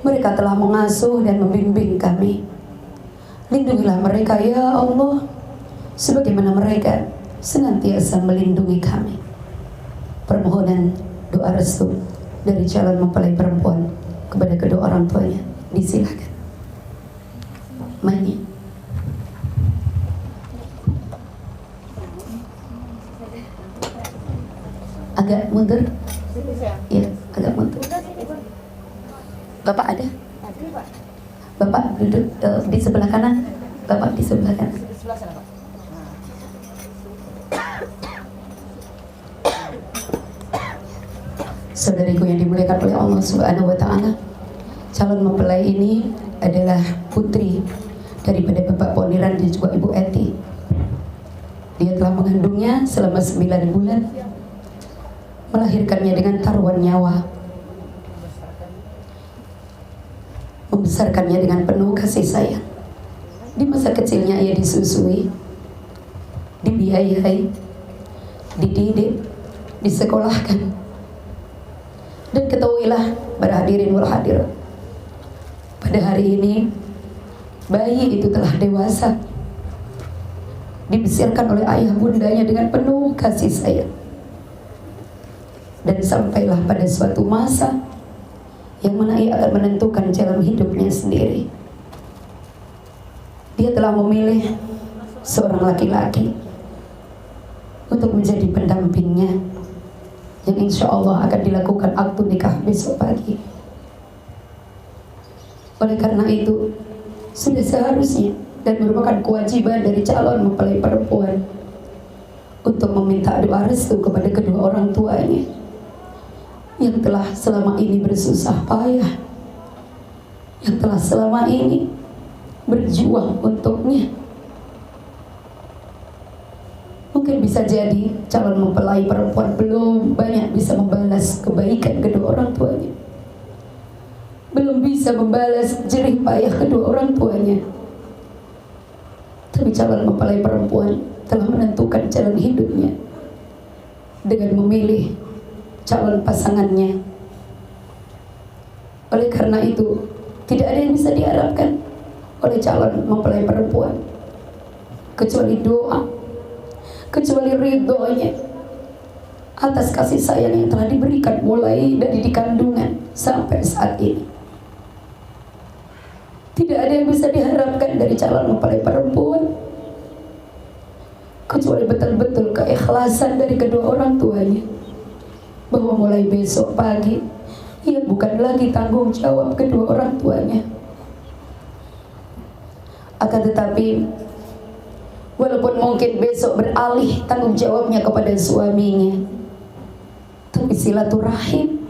Mereka telah mengasuh dan membimbing kami. Lindungilah mereka ya Allah, sebagaimana mereka senantiasa melindungi kami. Permohonan doa restu dari calon mempelai perempuan kepada kedua orang tuanya. Disilakan. Mani. Agak mundur. Ya, agak mundur. Bapak ada? Bapak duduk di sebelah kanan. Bapak di sebelah kanan. Saudariku yang dimuliakan oleh Allah Subhanahu wa Ta'ala, calon mempelai ini adalah putri daripada Bapak Poniran dan juga Ibu Eti. Dia telah mengandungnya selama 9 bulan, melahirkannya dengan taruhan nyawa, membesarkannya dengan penuh kasih sayang. Di masa kecilnya ia disusui, dibiayai, dididik, disekolahkan. Dan ketahuilah para hadirin wal hadirat, pada hari ini bayi itu telah dewasa, dibesarkan oleh ayah bundanya dengan penuh kasih sayang. Dan sampailah pada suatu masa yang mana ia akan menentukan jalan hidupnya sendiri. Dia telah memilih seorang laki-laki untuk menjadi pendampingnya, yang insya Allah akan dilakukan akad nikah besok pagi. Oleh karena itu, sudah seharusnya dan merupakan kewajiban dari calon mempelai perempuan untuk meminta doa restu kepada kedua orang tuanya yang telah selama ini bersusah payah, yang telah selama ini berjuang untuknya. Mungkin bisa jadi calon mempelai perempuan belum banyak bisa membalas kebaikan kedua orang tuanya, belum bisa membalas jerih payah kedua orang tuanya. Tapi calon mempelai perempuan telah menentukan jalan hidupnya dengan memilih calon pasangannya. Oleh karena itu, tidak ada yang bisa diharapkan oleh calon mempelai perempuan kecuali doa, kecuali ridhonya atas kasih sayang yang telah diberikan mulai dari di kandungan sampai saat ini. Tidak ada yang bisa diharapkan dari calon mempelai perempuan kecuali betul-betul keikhlasan dari kedua orang tuanya, bahwa mulai besok pagi ia bukan lagi tanggung jawab kedua orang tuanya. Akan tetapi walaupun mungkin besok beralih tanggung jawabnya kepada suaminya, tapi silaturahim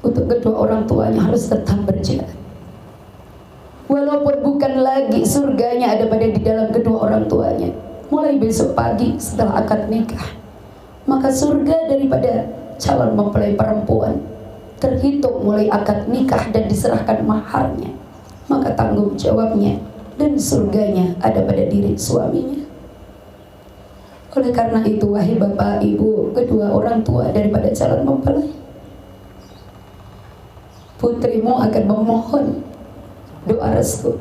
untuk kedua orang tuanya harus tetap berjalan. Walaupun bukan lagi surganya ada pada di dalam kedua orang tuanya, mulai besok pagi setelah akad nikah, maka surga daripada calon mempelai perempuan terhitung mulai akad nikah dan diserahkan maharnya, maka tanggung jawabnya dan surganya ada pada diri suaminya. Oleh karena itu, wahai bapak ibu kedua orang tua daripada calon mempelai, putrimu akan memohon doa restu,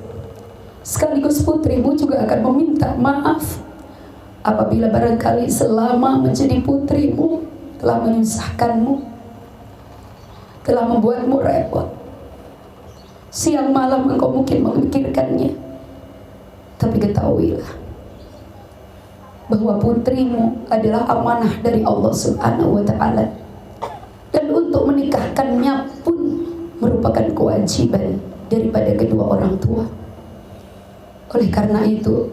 sekaligus putrimu juga akan meminta maaf apabila barangkali selama menjadi putrimu telah menyusahkanmu, telah membuatmu repot. Siang malam engkau mungkin memikirkannya, tapi ketahuilah bahwa putrimu adalah amanah dari Allah Subhanahu wa Ta'ala, dan untuk menikahkannya pun merupakan kewajiban daripada kedua orang tua. Oleh karena itu,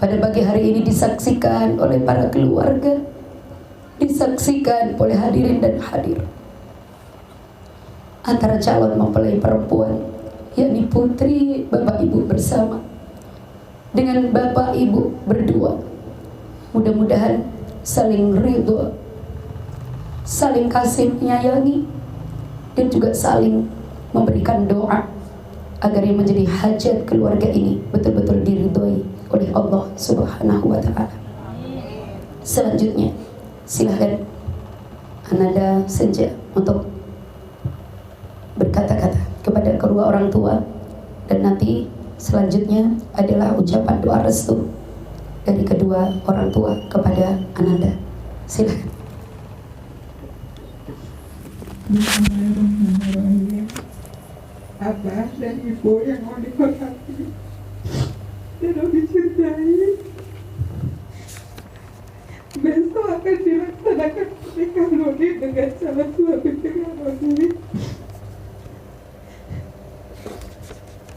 pada pagi hari ini disaksikan oleh para keluarga, disaksikan oleh hadirin dan hadir, antara calon mempelai perempuan, yakni putri bapak ibu bersama dengan bapak ibu berdua, mudah-mudahan saling ridho, saling kasih menyayangi, dan juga saling memberikan doa agar yang menjadi hajat keluarga ini betul-betul diridhoi oleh Allah Subhanahu wa Ta'ala. Selanjutnya silahkan Ananda Senja untuk berkata-kata kepada kedua orang tua, dan nanti selanjutnya adalah ucapan doa restu dari kedua orang tua kepada Ananda. Silahkan. Bismillahirrahmanirrahim. Abah dan ibu yang mau dihormati dan dicintai, besok akan dilaksanakan pernikahan Rodi dengan calon suami dengan Rodi.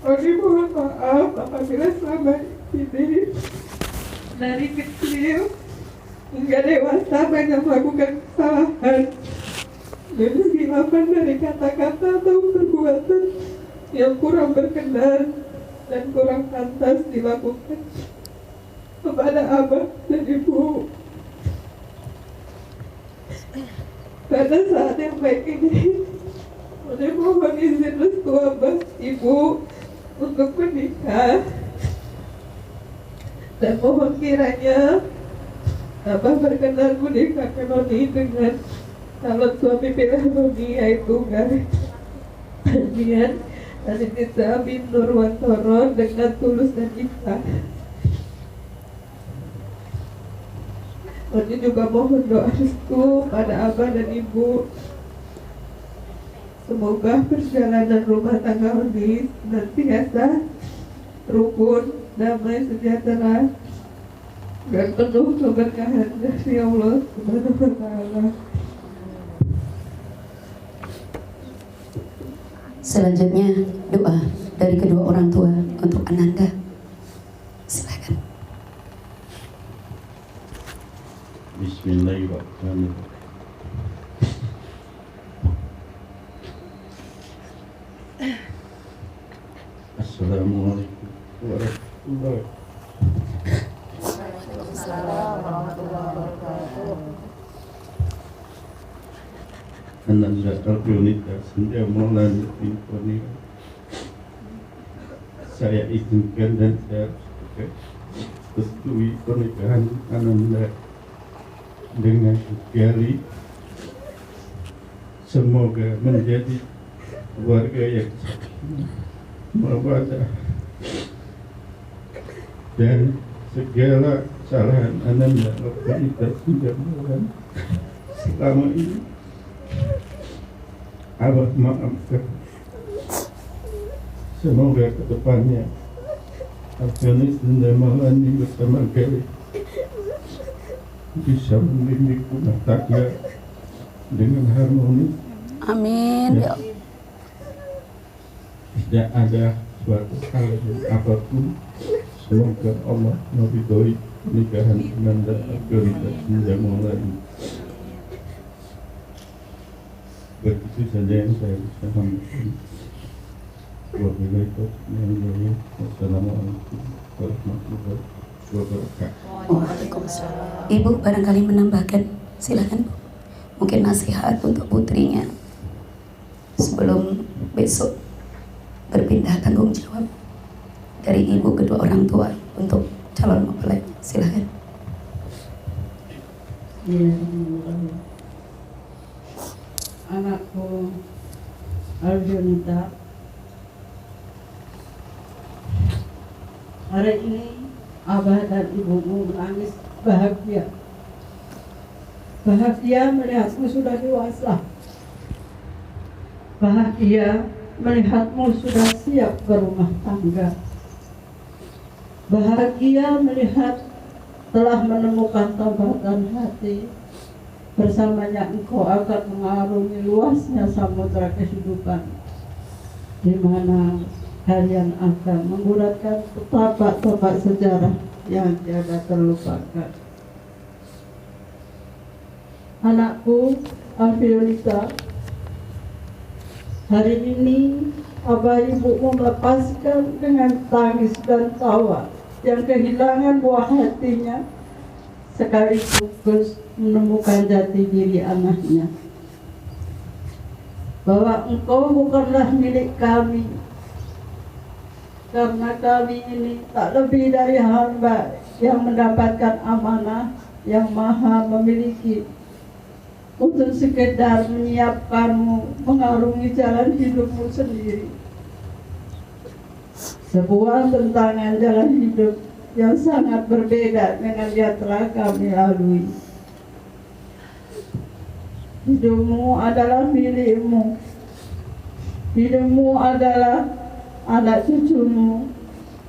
Rodi mohon maaf apabila selama ini dari kecil hingga dewasa banyak melakukan kesalahan dan kesilapan dari kata-kata atau perbuatan yang kurang berkenan dan kurang pantas dilakukan kepada abah dan ibu. Pada saat yang baik ini, saya mohon izin restu abah ibu untuk menikah, dan mohon kiranya abah berkenan menikahkan Roni dengan calon suami pilihan Roni, yaitu Garis Dian Anindita bin Nurwantoro, dengan tulus dan ikhlas. Roni juga mohon doa restu pada abah dan ibu. Semoga perjalanan rumah tangga Roni senantiasa rukun, damai, sejahtera, dan penuh keberkahan dari Allah Subhanahu wa Ta'ala. Selanjutnya doa dari kedua orang tua untuk Ananda. Silakan. Bismillahirrahmanirrahim. Assalamualaikum warahmatullahi wabarakatuh. Ananda Arjunita Senja Maulana Poni, saya izinkan dan saya restui pernikahan Ananda dengan Gali. Semoga menjadi keluarga yang mawadah, dan segala kesalahan Ananda Arjunita Senja Maulana selama ini Abah maafkan. Semoga kedepannya Afganistan dan Maulani bersama Gali bisa membimbing rumah tangga dengan harmoni. Amin. Ya. Tidak ada suatu hal yang apapun, semoga Allah meridhoi pernikahan Ananda Argalita Sinjamala ini. Begitu saja yang saya bisa sampaikan. Wabillahi taufiq. Wassalamualaikum warahmatullahi wabarakatuh. Waalaikumsalam. Ibu barangkali menambahkan, silakan Bu. Mungkin nasihat untuk putrinya sebelum besok berpindah tanggung jawab dari ibu kedua orang tua untuk calon mempelai. Silakan. Ya, anakku Arjunita, hari ini abah dan ibumu menangis bahagia melihatmu sudah dewasa, bahagia melihatmu sudah siap berumah tangga, bahagia melihat telah menemukan taubatan hati. Bersamanya engkau akan mengarungi luasnya samudra kehidupan, di mana kalian akan menggunakan tapak-tapak sejarah yang tiada terlupakan. Anakku Alfiolita, hari ini abah ibumu melepaskan dengan tangis dan tawa yang kehilangan buah hatinya, sekaligus menemukan jati diri anaknya, bahwa engkau bukanlah milik kami, karena kami ini tak lebih dari hamba yang mendapatkan amanah yang maha memiliki untuk sekedar menyiapkanmu mengarungi jalan hidupmu sendiri. Sebuah tentangan jalan hidup yang sangat berbeda dengan yang telah kami lalui. Hidupmu adalah milikmu. Hidupmu adalah anak cucumu.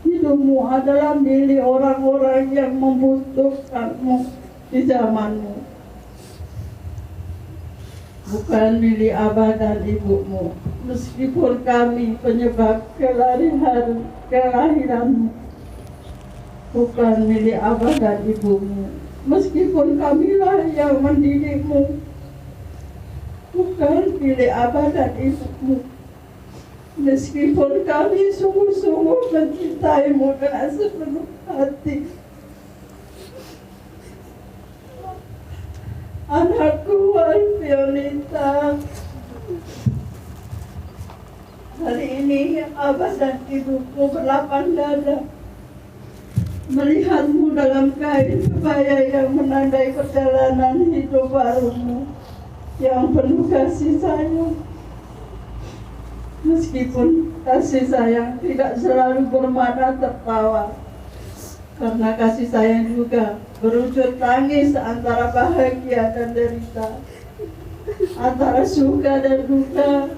Hidupmu adalah milik orang-orang yang membutuhkanmu di zamanmu. Bukan milik abah dan ibumu, meskipun kami penyebab kelahiranmu. Bukan milik abah dan ibumu, meskipun kamilah yang mendidikmu. Bukan milik abah dan ibumu, meskipun kami sungguh-sungguh mencintaimu dengan sepenuh hati. Anakku Alfiolita, hari ini abah dan ibumu berlapang dada melihatmu dalam kain kebaya yang menandai perjalanan hidup barumu yang penuh kasih sayang. Meskipun kasih sayang tidak selalu bermakna tertawa, karena kasih sayang juga berwujud tangis antara bahagia dan derita, antara suka dan duka,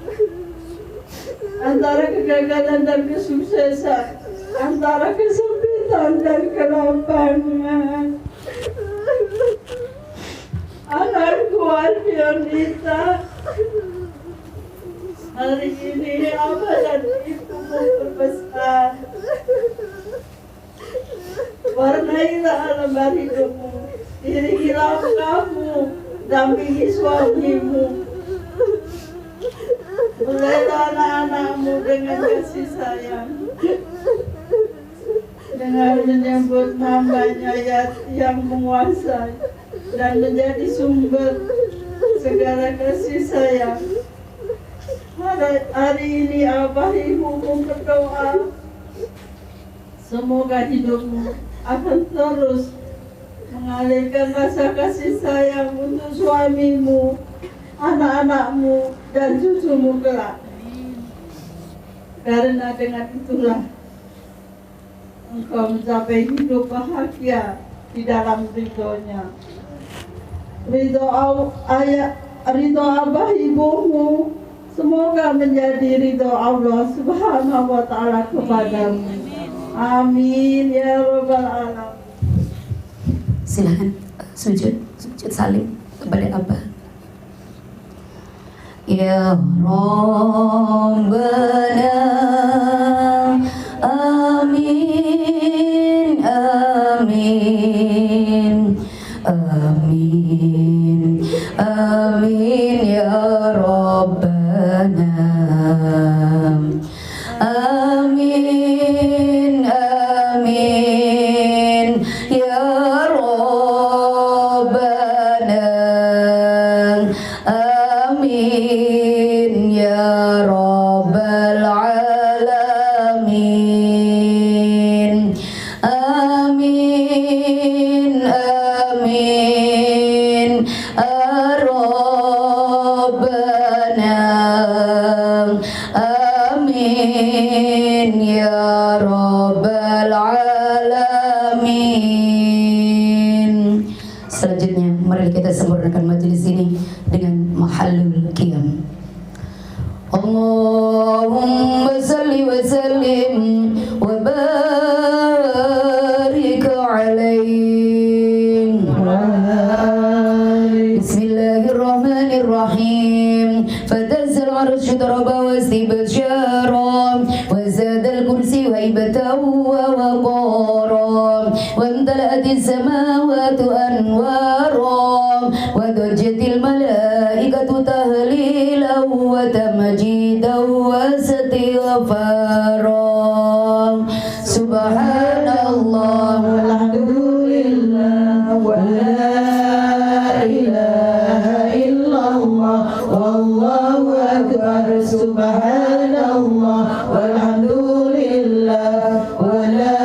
antara kegagalan dan kesuksesan, antara kesempitan dan kelapangan. Anakku Alfiolita, hari ini abah dan ibumu berpesan, warnailah alam hidupmu, iringilah kamu, dampingi suamimu, mulailah anak-anakmu dengan kasih sayang, dengan menyebut namanya yang menguasai dan menjadi sumber segala kasih sayang. Hari ini abah ibumu berdoa, semoga hidupmu akan terus mengalirkan rasa kasih sayang untuk suamimu, anak-anakmu, dan cucumu kelak. Karena dengan itulah engkau mencapai hidup bahagia di dalam ridhonya. Ridho abah ibumu semoga menjadi ridho Allah Subhanahu wa ta'ala kepadamu. Amin ya rabbal alamin. Silahkan sujud salim kepada Abah. Ya Rabbana amin amin amin amin ya Rabbana amin amin ya Rabbana amin ya Rabbal alamin amin amin Rabbana amin ya Rabbal alamin. Selanjutnya mari kita sempurnakan majelis ini dengan mahallul qiyam. Allahumma salli wa sallim wa barik alaihi. Bismillahirrahmanirrahim. Fatazzal arsy daraba wa istibsyara wa zada al-kursi haibatan wa waqara wa imtala'at as-samawati anwara wa dajjatil malaikatu tahlilan wa tamjidan wa istighfara. Subhanallah walhamdulillah wa la ilaha illallah wallahu akbar. Subhanallah walhamdulillah wa la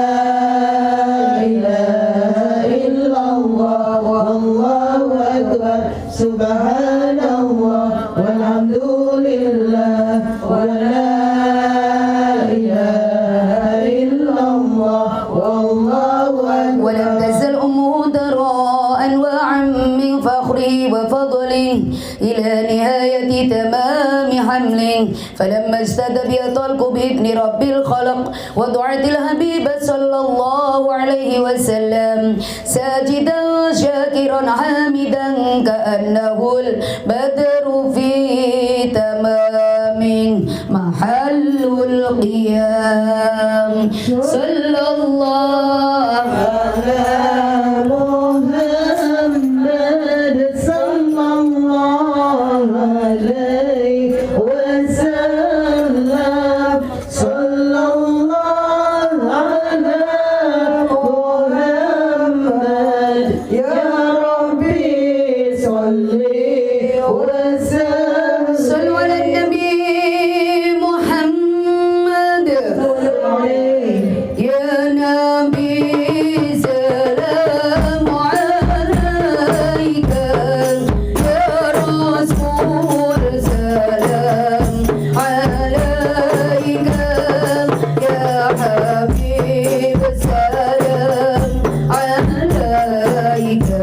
ilaha illallah wallahu akbar. Subhanallah walhamdulillah wa la ilaha illallah wallahu akbar. Walam tazal ummuhu tara anwa'an min fakhrihi wa fadlihi ila nihayati tamami hamlihi. Falamma istada biha talqu bi'ibni rabbil khalaq wa du'atil habiba sallallahu alaihi wasallam sajidan syakiran hamidan ka'annahu al-badru fi tamamin mahallul qiyam. Sallallahu ala Muhammad sallallahu alaihi wasallam. Sallallahu ala Muhammad ya Rabbi salli wa sallim. Sallu ala Nabi Muhammad ya Nabi salam alaika ya Rasul salam alaika ya Habib salam alaika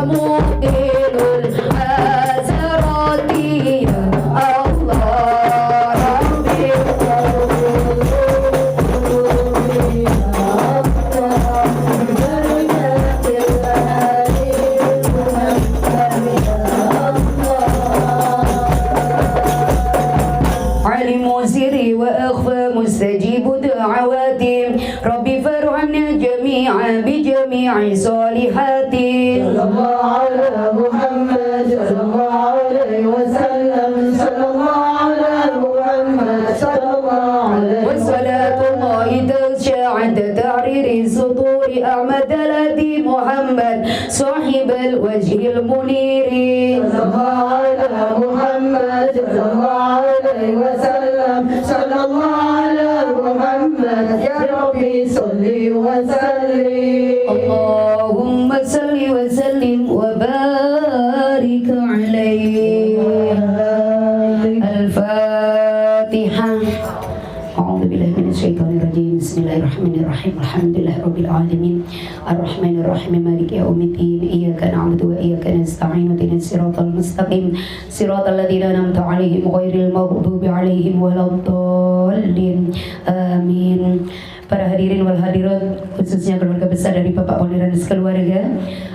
muqilul hazarati ya Allah Rabbi alimu sirri wa akhfa mustajibu da'awati Rabbi farhamna jami'a bi jami'i salihati sallallahu ala Muhammad sallallahu alaihi wasallam sallallahu ala Muhammad sallallahu alaihi wassalatu Allahi tasha'at ta'riri suduri Ahmad alati Muhammad sahibal wajhil muniri sallallahu ala Muhammad sallallahu alaihi wasallam sallallahu ala Muhammad ya Rabbi salli wa sallim Allahumma salli wa sallim wa barik alaihi Al-Fatihah. A'udzu billahi minasyaitonir rajim. Bismillahirrahmanirrahim. Alhamdulillahirabbil alamin. Arrahmanir rahim. Maliki yaumiddin. Iyyaka na'budu wa iyyaka nasta'in. Ihdinas siratal mustaqim. Siratal ladzina an'amta 'alaihim ghairil maghdubi 'alaihim waladdallin. Amin. Para hadirin wal hadirat, khususnya keluarga besar dari Bapak Pangeran sekeluarga,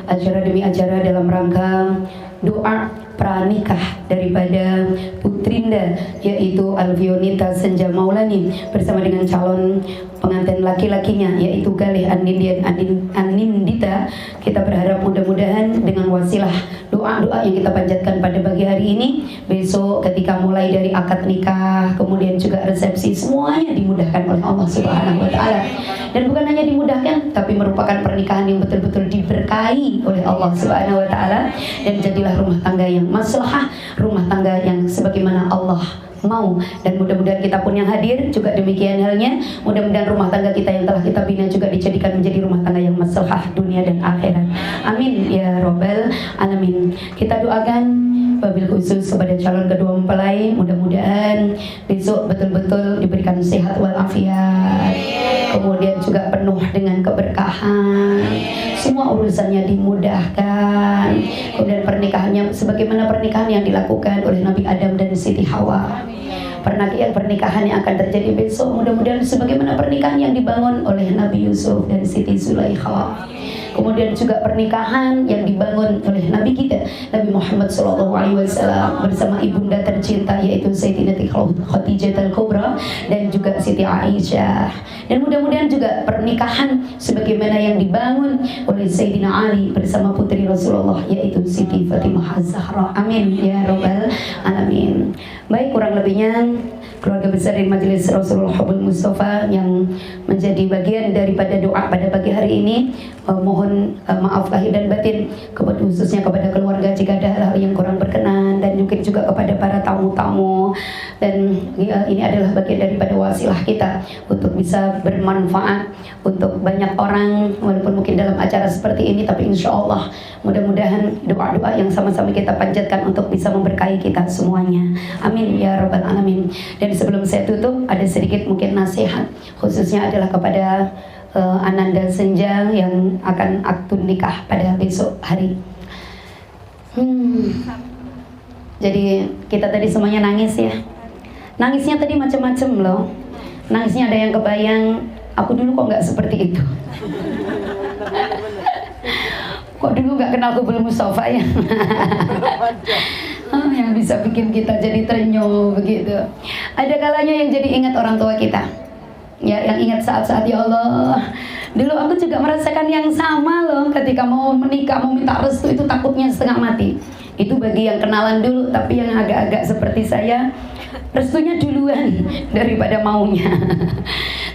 acara demi acara dalam rangka doa pranikah daripada putrinda yaitu Alfionita Senja Maulani bersama dengan calon pengantin laki-lakinya yaitu Galih Anindita. Kita berharap mudah-mudahan dengan wasilah doa-doa yang kita panjatkan pada pagi hari ini, besok ketika mulai dari akad nikah kemudian juga resepsi, semuanya dimudahkan oleh Allah Subhanahu wa taala. Dan bukan hanya dimudahkan, tapi merupakan pernikahan yang betul-betul diberkahi oleh Allah Subhanahu wa taala, dan jadilah rumah tangga yang maslahah, rumah tangga yang sebagaimana Allah mau. Dan mudah-mudahan kita pun yang hadir juga demikian halnya. Mudah-mudahan rumah tangga kita yang telah kita bina juga dijadikan menjadi rumah tangga yang maslahah dunia dan akhirat. Amin ya robbal alamin. Kita doakan wabil khusus kepada calon kedua mempelai, mudah-mudahan besok betul-betul diberikan sehat walafiat, kemudian juga penuh dengan keberkahan, semua urusannya dimudahkan, kemudian pernikahannya sebagaimana pernikahan yang dilakukan oleh Nabi Adam dan Siti Hawa. Pernikahan yang akan terjadi besok mudah-mudahan sebagaimana pernikahan yang dibangun oleh Nabi Yusuf dan Siti Zulaikha. Kemudian juga pernikahan yang dibangun oleh Nabi kita Nabi Muhammad SAW bersama ibunda tercinta yaitu Sayyidatina Khadijah Al-Kubra dan juga Siti Aisyah. Dan mudah-mudahan juga pernikahan sebagaimana yang dibangun oleh Sayyidina Ali bersama putri Rasulullah yaitu Siti Fatimah Az-Zahra. Amin ya robbal alamin. Baik, kurang lebihnya keluarga besar dari Majelis Rasulullah Hubbul Mustafa yang menjadi bagian daripada doa pada pagi hari ini, mohon maaf lahir dan batin, khususnya kepada keluarga jika ada hal-hal yang kurang berkenan, dan mungkin juga kepada para tamu-tamu. Dan ya, ini adalah bagian daripada wasilah kita untuk bisa bermanfaat untuk banyak orang, walaupun mungkin dalam acara seperti ini, tapi insya Allah mudah-mudahan doa-doa yang sama-sama kita panjatkan untuk bisa memberkahi kita semuanya. Amin ya rabbal alamin. Dan sebelum saya tutup, ada sedikit mungkin nasihat, khususnya adalah kepada Ananda Senja yang akan akad nikah pada besok hari. Jadi kita tadi semuanya nangis ya. Nangisnya tadi macam-macam loh. Nangisnya ada yang kebayang, aku dulu kok nggak seperti itu. Kok dulu nggak kenal Hubbul Mustafa ya. Yang bisa bikin kita jadi terenyuh begitu. Ada kalanya yang jadi ingat orang tua kita, ya, yang ingat saat-saat ya Allah, dulu aku juga merasakan yang sama loh. Ketika mau menikah, mau minta restu itu takutnya setengah mati. Itu bagi yang kenalan dulu, tapi yang agak-agak seperti saya, restunya duluan daripada maunya.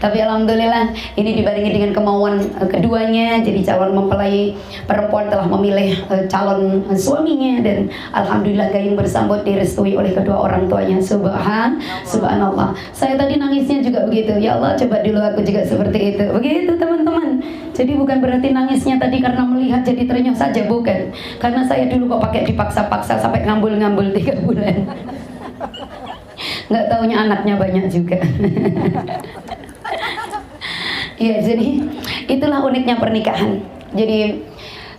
Tapi alhamdulillah ini dibarengi dengan kemauan keduanya. Jadi calon mempelai perempuan telah memilih calon suaminya, dan alhamdulillah gayung bersambut direstui oleh kedua orang tuanya. Subhanallah. Saya tadi nangisnya juga begitu. Ya Allah, coba dulu aku juga seperti itu. Begitu teman-teman. Jadi bukan berarti nangisnya tadi karena melihat jadi terenyuh saja, bukan. Karena saya dulu kok pakai dipaksa-paksa sampai ngambul-ngambul 3 bulan. Nggak taunya anaknya banyak juga. Ya, jadi itulah uniknya pernikahan. Jadi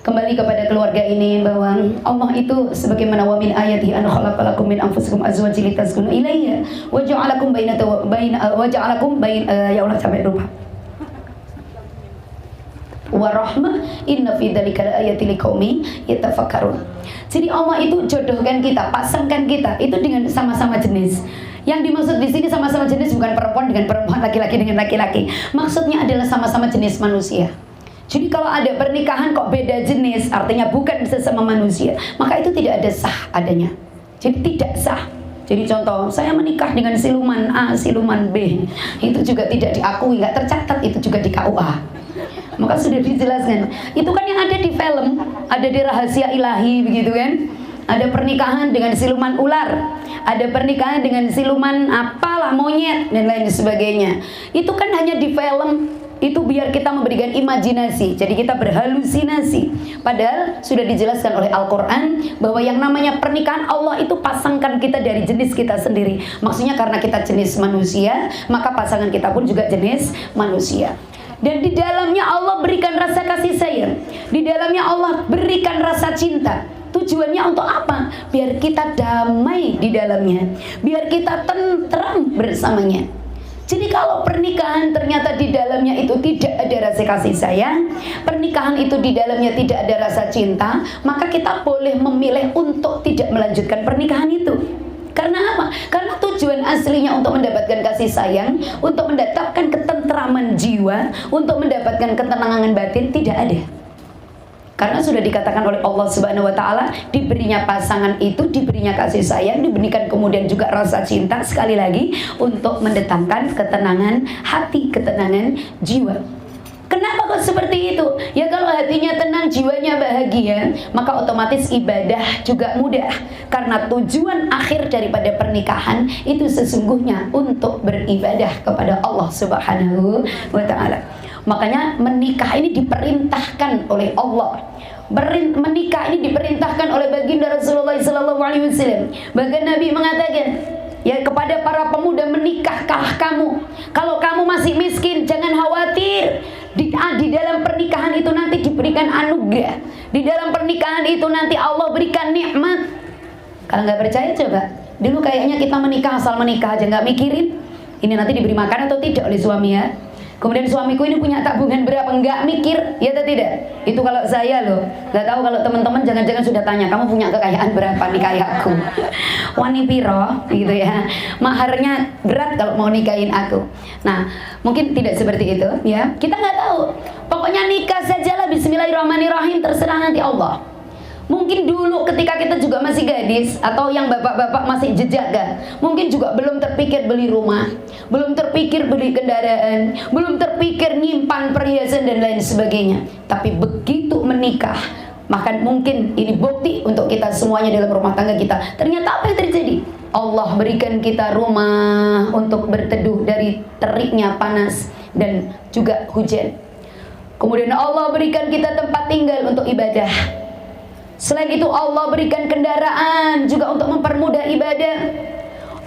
kembali kepada keluarga ini, bahwa Allah itu sebagaimana wa min ayatihi an khalaqalakum min anfusikum azwajan litaskunu ilaiha wa ja'alakum ya Allah sampai lupa. Wa rahmah inna fi dzalika laayatil liqaumin yatafakkarun. Jadi Allah itu jodohkan kita, pasangkan kita itu dengan sama-sama jenis. Yang dimaksud di sini sama-sama jenis bukan perempuan dengan perempuan, laki-laki dengan laki-laki. Maksudnya adalah sama-sama jenis manusia. Jadi kalau ada pernikahan kok beda jenis, artinya bukan sesama manusia, maka itu tidak ada sah adanya. Jadi tidak sah. Jadi contoh, saya menikah dengan siluman A, siluman B, itu juga tidak diakui, nggak tercatat, itu juga di KUA. Maka sudah dijelaskan. Itu kan yang ada di film, ada di Rahasia Ilahi begitu kan. Ada pernikahan dengan siluman ular, ada pernikahan dengan siluman apalah monyet dan lain sebagainya. Itu kan hanya di film. Itu biar kita memberikan imajinasi, jadi kita berhalusinasi. Padahal sudah dijelaskan oleh Al-Quran bahwa yang namanya pernikahan Allah itu pasangkan kita dari jenis kita sendiri. Maksudnya karena kita jenis manusia, maka pasangan kita pun juga jenis manusia. Dan di dalamnya Allah berikan rasa kasih sayang, di dalamnya Allah berikan rasa cinta. Tujuannya untuk apa? Biar kita damai di dalamnya, biar kita tentram bersamanya. Jadi kalau pernikahan ternyata di dalamnya itu tidak ada rasa kasih sayang, pernikahan itu di dalamnya tidak ada rasa cinta, maka kita boleh memilih untuk tidak melanjutkan pernikahan itu. Karena apa? Karena tujuan aslinya untuk mendapatkan kasih sayang, untuk mendapatkan ketentraman jiwa, untuk mendapatkan ketenangan batin tidak ada. Karena sudah dikatakan oleh Allah Subhanahu wa taala, diberinya pasangan itu diberinya kasih sayang, diberikan kemudian juga rasa cinta, sekali lagi untuk mendatangkan ketenangan hati, ketenangan jiwa. Kenapa kok seperti itu? Ya kalau hatinya tenang, jiwanya bahagia, maka otomatis ibadah juga mudah. Karena tujuan akhir daripada pernikahan itu sesungguhnya untuk beribadah kepada Allah Subhanahu wa taala. Makanya menikah ini diperintahkan oleh Allah. Menikah ini diperintahkan oleh baginda Rasulullah SAW. Bahkan Nabi mengatakan, ya kepada para pemuda, menikahkah kamu. Kalau kamu masih miskin, jangan khawatir. Di dalam pernikahan itu nanti diberikan anugerah. Di dalam pernikahan itu nanti Allah berikan nikmat. Kalau nggak percaya coba. Dulu kayaknya kita menikah asal menikah aja, nggak mikirin ini nanti diberi makan atau tidak oleh suami ya. Kemudian suamiku ini punya tabungan berapa, enggak mikir, ya atau tidak? Itu kalau saya loh. Enggak tahu kalau teman-teman jangan-jangan sudah tanya, kamu punya kekayaan berapa nikahi aku? Wani piro gitu ya. Maharnya berat kalau mau nikahin aku. Nah, mungkin tidak seperti itu ya. Kita nggak tahu. Pokoknya nikah sajalah, bismillahirrahmanirrahim, terserah nanti Allah. Mungkin dulu ketika kita juga masih gadis, atau yang bapak-bapak masih jejaga, mungkin juga belum terpikir beli rumah, belum terpikir beli kendaraan, belum terpikir nyimpan perhiasan dan lain sebagainya. Tapi begitu menikah, maka mungkin ini bukti untuk kita semuanya dalam rumah tangga kita. Ternyata apa yang terjadi? Allah berikan kita rumah untuk berteduh dari teriknya panas dan juga hujan. Kemudian Allah berikan kita tempat tinggal untuk ibadah. Selain itu Allah berikan kendaraan juga untuk mempermudah ibadah.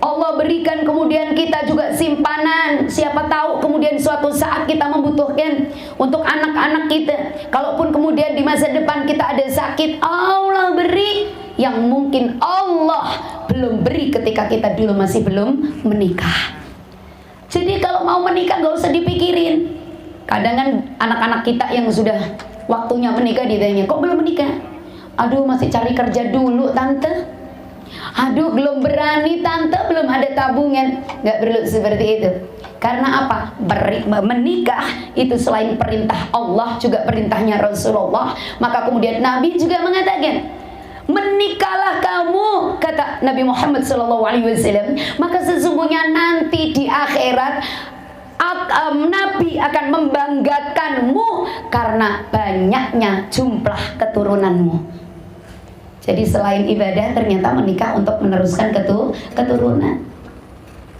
Allah berikan kemudian kita juga simpanan. Siapa tahu kemudian suatu saat kita membutuhkan untuk anak-anak kita. Kalaupun kemudian di masa depan kita ada sakit, Allah beri yang mungkin Allah belum beri ketika kita dulu masih belum menikah. Jadi kalau mau menikah gak usah dipikirin. Kadang kan anak-anak kita yang sudah waktunya menikah ditanya, kok belum menikah? Aduh masih cari kerja dulu tante. Aduh belum berani tante, belum ada tabungan. Gak perlu seperti itu. Karena apa? Menikah itu selain perintah Allah juga perintahnya Rasulullah. Maka kemudian Nabi juga mengatakan, menikahlah kamu, kata Nabi Muhammad SAW. Maka sesungguhnya nanti di akhirat Nabi akan membanggakanmu karena banyaknya jumlah keturunanmu. Jadi selain ibadah ternyata menikah untuk meneruskan keturunan.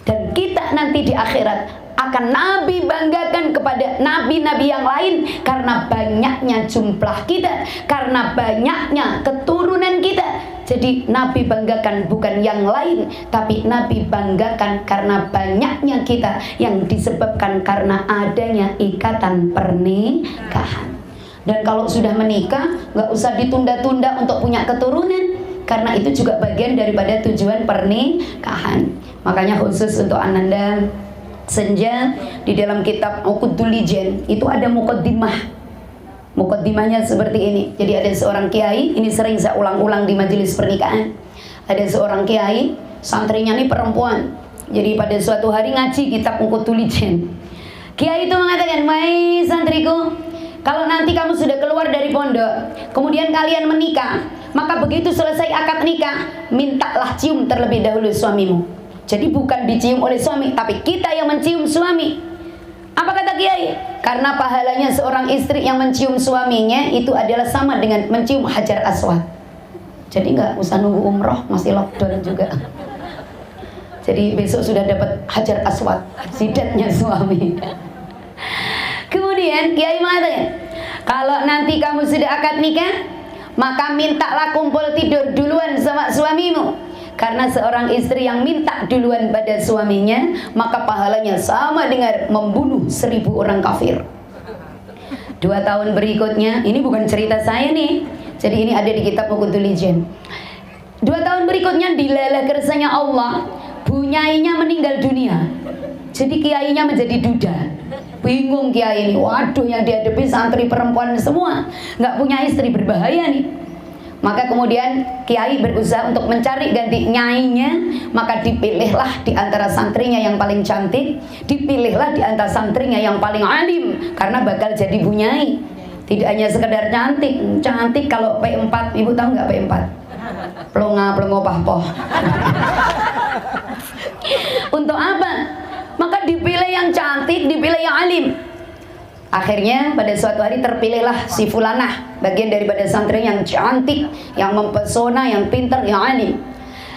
Dan kita nanti di akhirat akan Nabi banggakan kepada nabi-nabi yang lain karena banyaknya jumlah kita, karena banyaknya keturunan kita. Jadi Nabi banggakan bukan yang lain, tapi Nabi banggakan karena banyaknya kita yang disebabkan karena adanya ikatan pernikahan. Dan kalau sudah menikah, nggak usah ditunda-tunda untuk punya keturunan, karena itu juga bagian daripada tujuan pernikahan. Makanya khusus untuk Ananda Senja, di dalam kitab Uqudul Lijen itu ada muqaddimah. Muqaddimahnya seperti ini. Jadi ada seorang kiai, ini sering saya ulang-ulang di majelis pernikahan. Ada seorang kiai, santrinya ini perempuan. Jadi pada suatu hari ngaji kitab Uqudul Lijen. Kiai itu mengatakan, "Mai santriku, kalau nanti kamu sudah keluar dari pondok, kemudian kalian menikah, maka begitu selesai akad nikah, mintalah cium terlebih dahulu suamimu." Jadi bukan dicium oleh suami, tapi kita yang mencium suami. Apa kata kiai? Karena pahalanya seorang istri yang mencium suaminya itu adalah sama dengan mencium Hajar Aswad. Jadi nggak usah nunggu umroh, masih lockdown juga. Jadi besok sudah dapat Hajar Aswad, jidatnya suami. Kemudian kiai mengatakan, kalau nanti kamu sudah akad nikah, maka mintalah kumpul tidur duluan sama suamimu. Karena seorang istri yang minta duluan pada suaminya, maka pahalanya sama dengan membunuh 1000 orang kafir. 2 tahun berikutnya, ini bukan cerita saya nih, jadi ini ada di kitab Uqudul Lijen. 2 tahun berikutnya dilalah kersanya Allah, bunyainya meninggal dunia. Jadi kiainya menjadi duda. Bingung kiai ini, waduh yang dihadapi santri perempuan semua, nggak punya istri, berbahaya nih. Maka kemudian kiai berusaha untuk mencari ganti nyainya, maka dipilihlah di antara santrinya yang paling cantik, dipilihlah di antara santrinya yang paling alim, karena bakal jadi bunyai. Tidak hanya sekedar cantik, cantik kalau P4, ibu tahu nggak P4? Pelongo pahpoh. Untuk apa? Maka dipilih yang cantik, dipilih yang alim. Akhirnya pada suatu hari terpilihlah si Fulanah, bagian daripada santri yang cantik, yang mempesona, yang pintar, yang alim.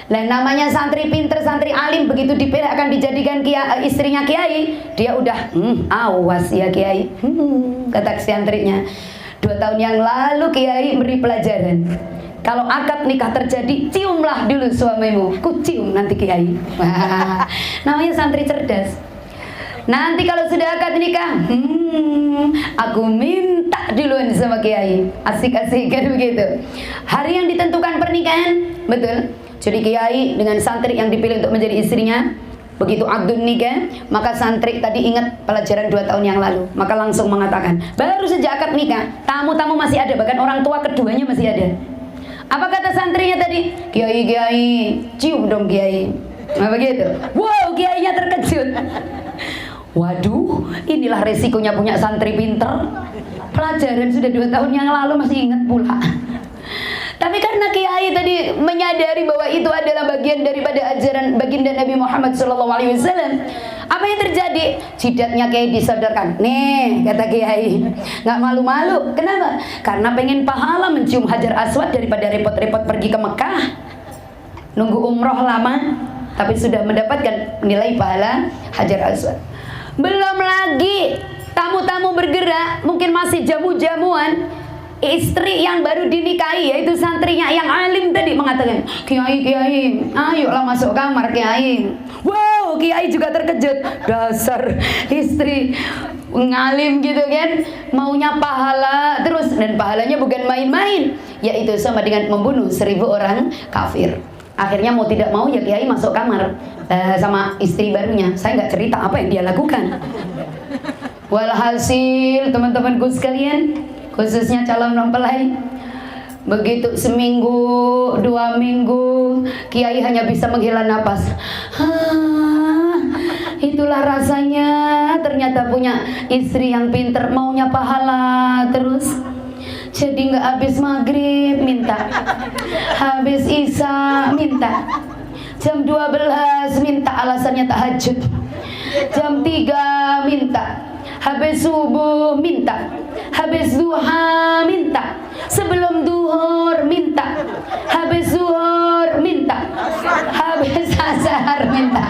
Dan namanya santri pintar, santri alim, begitu dipilih akan dijadikan istrinya kiai, dia udah awas ya kiai, kata santrinya. 2 tahun yang lalu kiai beri pelajaran, kalau akad nikah terjadi, ciumlah dulu suamimu. Ku cium nanti kiai. Wah, namanya santri cerdas. Nanti kalau sudah akad nikah, aku minta duluan sama kiai. Asik-asik kan begitu. Hari yang ditentukan pernikahan, betul. Jadi kiai dengan santri yang dipilih untuk menjadi istrinya, begitu akdun nikah, maka santri tadi ingat pelajaran 2 tahun yang lalu, maka langsung mengatakan, baru saja akad nikah, tamu-tamu masih ada, bahkan orang tua keduanya masih ada. Apa kata santrinya tadi? Kiai, cium dong kiai. Nah begitu. Wow, kiainya terkejut. Waduh, inilah resikonya punya santri pinter. Pelajaran sudah 2 tahun yang lalu masih ingat pula. Tapi karena kiai tadi menyadari bahwa itu adalah bagian daripada ajaran baginda Nabi Muhammad SAW, apa yang terjadi? Jidatnya kiai disodorkan. Nih, kata kiai, nggak malu-malu. Kenapa? Karena pengen pahala mencium Hajar Aswad daripada repot-repot pergi ke Mekah, nunggu umroh lama, tapi sudah mendapatkan nilai pahala Hajar Aswad. Belum lagi tamu-tamu bergerak, mungkin masih jamu-jamuan. Istri yang baru dinikahi, yaitu santrinya yang alim tadi mengatakan, Kiai, ayolah masuk kamar Kiai. Wow, Kiai juga terkejut. Dasar istri ngalim gitu kan, maunya pahala terus, dan pahalanya bukan main-main, yaitu sama dengan membunuh 1000 orang kafir. Akhirnya mau tidak mau ya Kiai masuk kamar sama istri barunya. Saya nggak cerita apa yang dia lakukan. Walhasil teman-temanku sekalian, khususnya calon mempelai, begitu seminggu, 2 minggu, Kiai hanya bisa menghela napas. Itulah rasanya ternyata punya istri yang pinter, maunya pahala terus. Jadi nggak habis maghrib minta, habis isya minta, jam 12 minta alasannya tahajud, jam 3 minta, habis subuh minta, habis duha minta, sebelum duhur minta, habis zuhur minta, habis asar minta.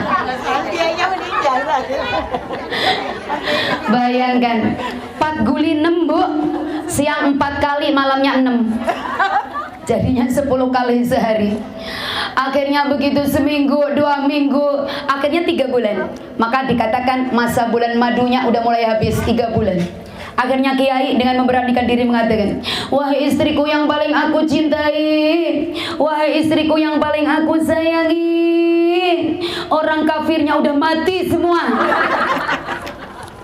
Bayangkan 4 guli 6 bu, siang 4 kali, malamnya 6, jadinya 10 kali sehari. Akhirnya begitu seminggu, 2 minggu, akhirnya 3 bulan. Maka dikatakan masa bulan madunya udah mulai habis, 3 bulan. Akhirnya kiai dengan memberanikan diri mengatakan, wahai istriku yang paling aku cintai, wahai istriku yang paling aku sayangi, orang kafirnya udah mati semua.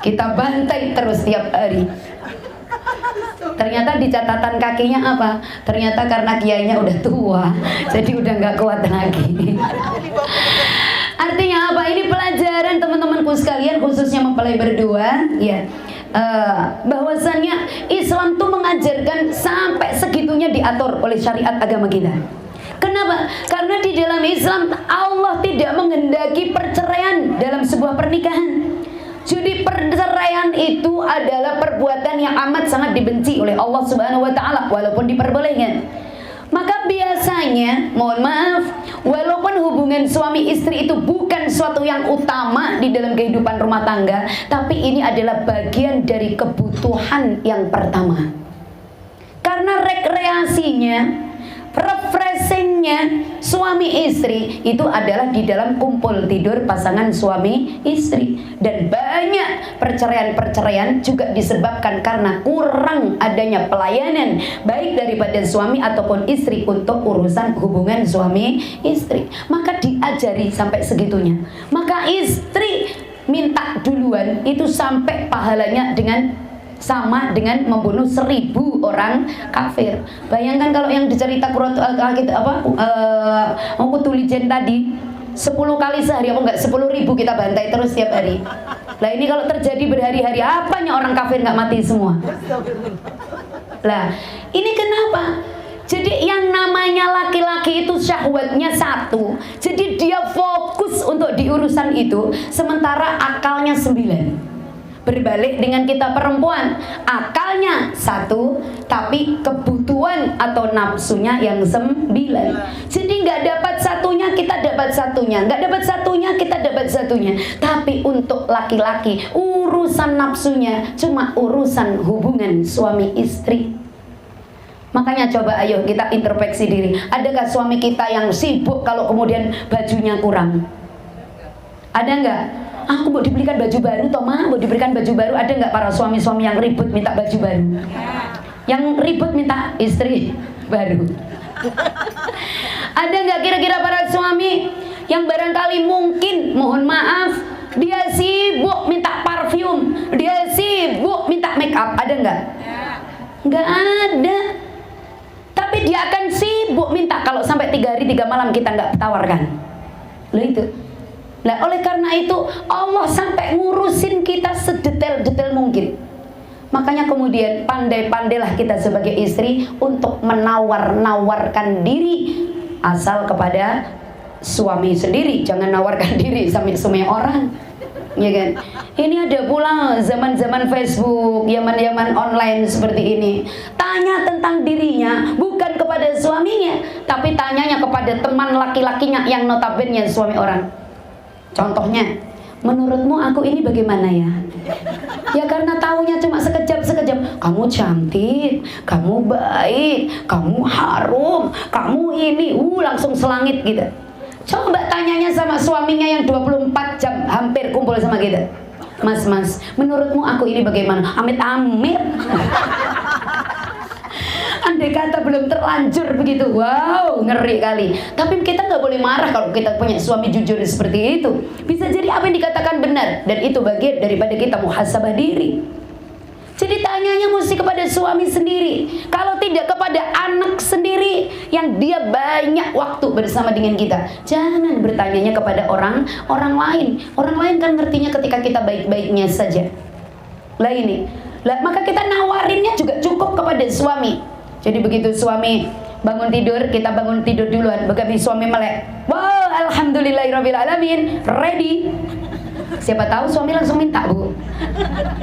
Kita bantai terus tiap hari. Ternyata di catatan kakinya apa? Ternyata karena kiainya udah tua, jadi udah nggak kuat lagi. Artinya apa? Ini pelajaran teman-temanku sekalian, khususnya mempelai berdua, ya. Bahwasannya Islam tuh mengajarkan sampai segitunya diatur oleh syariat agama kita. Kenapa? Karena di dalam Islam Allah tidak menghendaki perceraian dalam sebuah pernikahan. Jadi perceraian itu adalah perbuatan yang amat sangat dibenci oleh Allah Subhanahu wa taala walaupun diperbolehkan. Maka biasanya, mohon maaf, walaupun hubungan suami istri itu bukan suatu yang utama di dalam kehidupan rumah tangga, tapi ini adalah bagian dari kebutuhan yang pertama. Karena rekreasinya, refreshingnya suami istri itu adalah di dalam kumpul tidur pasangan suami istri. Dan banyak perceraian-perceraian juga disebabkan karena kurang adanya pelayanan baik daripada suami ataupun istri untuk urusan hubungan suami istri. Maka diajari sampai segitunya. Maka istri minta duluan itu sampai pahalanya sama dengan membunuh 1000 orang kafir. Bayangkan kalau yang dicerita Kutulijen tadi 10 kali sehari, apa enggak 10.000 kita bantai terus tiap hari. Lah ini kalau terjadi berhari-hari, apanya orang kafir nggak mati semua? Lah ini kenapa? Jadi yang namanya laki-laki itu syahwatnya satu, jadi dia fokus untuk diurusan itu, sementara akalnya 9. Berbalik dengan kita perempuan, akalnya 1, tapi kebutuhan atau nafsunya yang 9. Jadi nggak dapat satunya, kita dapat satunya, nggak dapat satunya, kita dapat satunya. Tapi untuk laki-laki, urusan nafsunya cuma urusan hubungan suami istri. Makanya coba ayo kita introspeksi diri. Adakah suami kita yang sibuk kalau kemudian bajunya kurang? Ada nggak? Aku mau dibelikan baju baru, Toma, mau diberikan baju baru. Ada nggak para suami-suami yang ribut minta baju baru? Yang ribut minta istri baru. Ada nggak kira-kira para suami yang barangkali mungkin, mohon maaf, dia sibuk minta parfum, dia sibuk minta make up? Ada nggak? Nggak ada. Tapi dia akan sibuk minta kalau sampai 3 hari 3 malam kita nggak tawarkan. Loh itu. Nah, oleh karena itu Allah sampai ngurusin kita sedetail-detail mungkin. Makanya kemudian pandai-pandailah kita sebagai istri untuk menawar-nawarkan diri asal kepada suami sendiri, jangan nawarkan diri sama orang, ya kan? Ini ada pula zaman-zaman Facebook, zaman-zaman online seperti ini. Tanya tentang dirinya bukan kepada suaminya, tapi tanyanya kepada teman laki-lakinya yang notabene suami orang. Contohnya, menurutmu aku ini bagaimana ya? Ya karena taunya cuma sekejap-sekejap. Kamu cantik, kamu baik, kamu harum, kamu ini, langsung selangit gitu. Coba tanyanya sama suaminya yang 24 jam hampir kumpul sama kita. Mas, menurutmu aku ini bagaimana? Amit-amit. Andai kata belum terlanjur begitu, wow, ngeri kali. Tapi kita nggak boleh marah kalau kita punya suami jujur seperti itu. Bisa jadi apa yang dikatakan benar, dan itu bagian daripada kita muhasabah diri. Jadi tanyanya mesti kepada suami sendiri. Kalau tidak kepada anak sendiri yang dia banyak waktu bersama dengan kita, jangan bertanyanya kepada orang lain. Orang lain kan ngertinya ketika kita baik-baiknya saja. Lah ini, maka kita nawarinnya juga cukup kepada suami. Jadi begitu suami bangun tidur, kita bangun tidur duluan. Begitu suami melek, wow, alhamdulillahirrabbilalamin, ready. Siapa tahu suami langsung minta, Bu.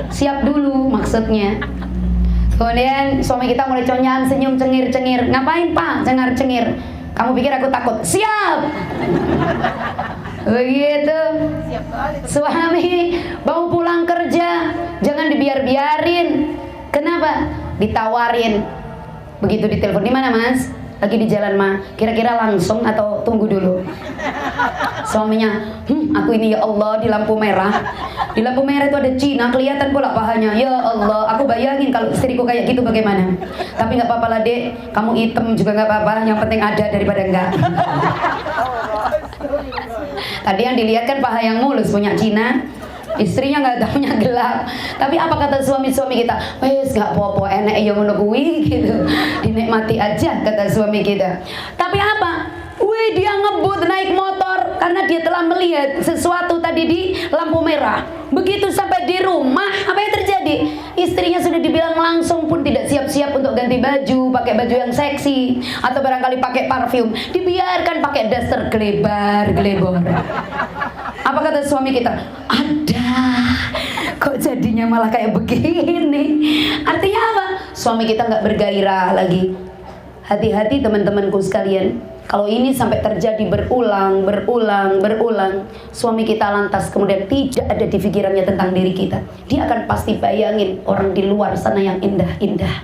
Siap dulu maksudnya. Kemudian suami kita mulai conyang, senyum, cengir-cengir. Ngapain, Pak? Cengar-cengir. Kamu pikir aku takut? Siap. Begitu. Suami mau pulang kerja, jangan dibiar-biarin. Kenapa? Ditawarin. Begitu ditelepon, di mana Mas? lagi di jalan mah, kira-kira langsung atau tunggu dulu? Suaminya, aku ini ya Allah di lampu merah. Di lampu merah itu ada Cina, kelihatan pula pahanya. Ya Allah, aku bayangin kalau istriku kayak gitu bagaimana. Tapi nggak apa-apa lah dek, kamu hitam juga nggak apa-apa. Yang penting ada daripada enggak. Tadi yang dilihat kan paha yang mulus punya Cina. Istrinya nggak tahunya gelap. Tapi apa kata suami-suami kita? Wes nggak apa-apa, enak ya menungguin gitu. Dinikmati aja kata suami kita. Tapi apa? Wih, dia ngebut naik motor karena dia telah melihat sesuatu tadi di lampu merah. Begitu sampai di rumah, apa yang terjadi? Istrinya sudah dibilang langsung pun tidak siap-siap untuk ganti baju, pakai baju yang seksi, atau barangkali pakai parfum. Dibiarkan pakai daster gelebar-gelebor. Apa kata suami kita? Ada, kok jadinya malah kayak begini? Artinya apa? Suami kita nggak bergairah lagi. Hati-hati teman-temanku sekalian. Kalau ini sampai terjadi berulang, suami kita lantas kemudian tidak ada di pikirannya tentang diri kita. Dia akan pasti bayangin orang di luar sana yang indah-indah.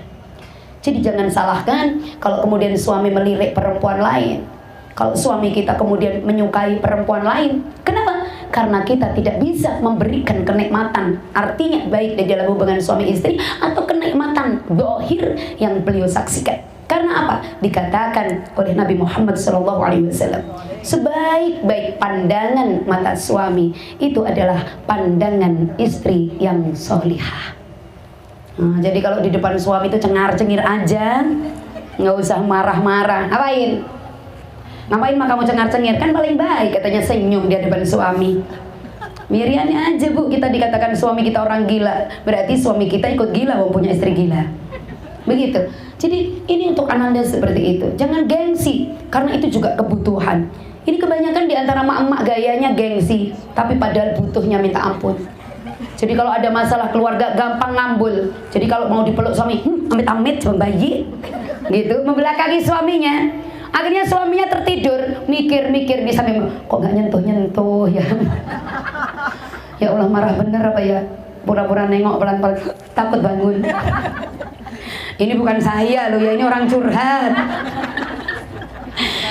Jadi jangan salahkan kalau kemudian suami melirik perempuan lain. Kalau suami kita kemudian menyukai perempuan lain. Kenapa? Karena kita tidak bisa memberikan kenikmatan. Artinya baik di dalam hubungan suami istri atau kenikmatan zahir yang beliau saksikan. Karena apa? Dikatakan oleh Nabi Muhammad SAW, sebaik-baik pandangan mata suami itu adalah pandangan istri yang solihah. Nah, jadi kalau di depan suami itu cengar-cengir aja, nggak usah marah-marah. Ngapain mah kamu cengar-cengir? Kan paling baik katanya senyum di depan suami. Miriannya aja bu, kita dikatakan suami kita orang gila, berarti suami kita ikut gila mempunyai istri gila. Begitu. Jadi ini untuk ananda seperti itu. Jangan gengsi, karena itu juga kebutuhan. Ini kebanyakan di antara emak-emak gayanya gengsi, tapi padahal butuhnya minta ampun. Jadi kalau ada masalah keluarga gampang ngambul. Jadi kalau mau dipeluk suami, amit-amit cuma bayi, gitu, membelakangi suaminya. Akhirnya suaminya tertidur, mikir-mikir di samping, kok nggak nyentuh-nyentuh ya? Ya Allah, marah bener apa ya? Pura-pura nengok pelan-pelan, takut bangun. Ini bukan saya loh ya, ini orang curhat.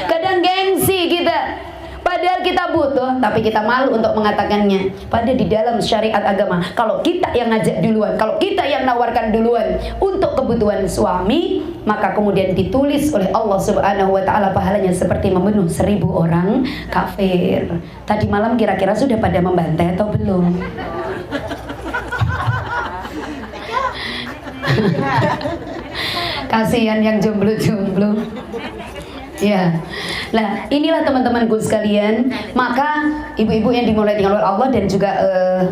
Kadang gengsi kita. Padahal kita butuh, tapi kita malu untuk mengatakannya. Padahal di dalam syariat agama, kalau kita yang ngajak duluan, kalau kita yang nawarkan duluan untuk kebutuhan suami, maka kemudian ditulis oleh Allah Subhanahu wa Ta'ala pahalanya seperti membunuh 1000 orang kafir. Tadi malam kira-kira sudah pada membantai atau belum? Kasihan yang jomblo-jomblo. Ya, nah inilah teman-temanku sekalian. Maka ibu-ibu yang dimulai dengan Allah dan juga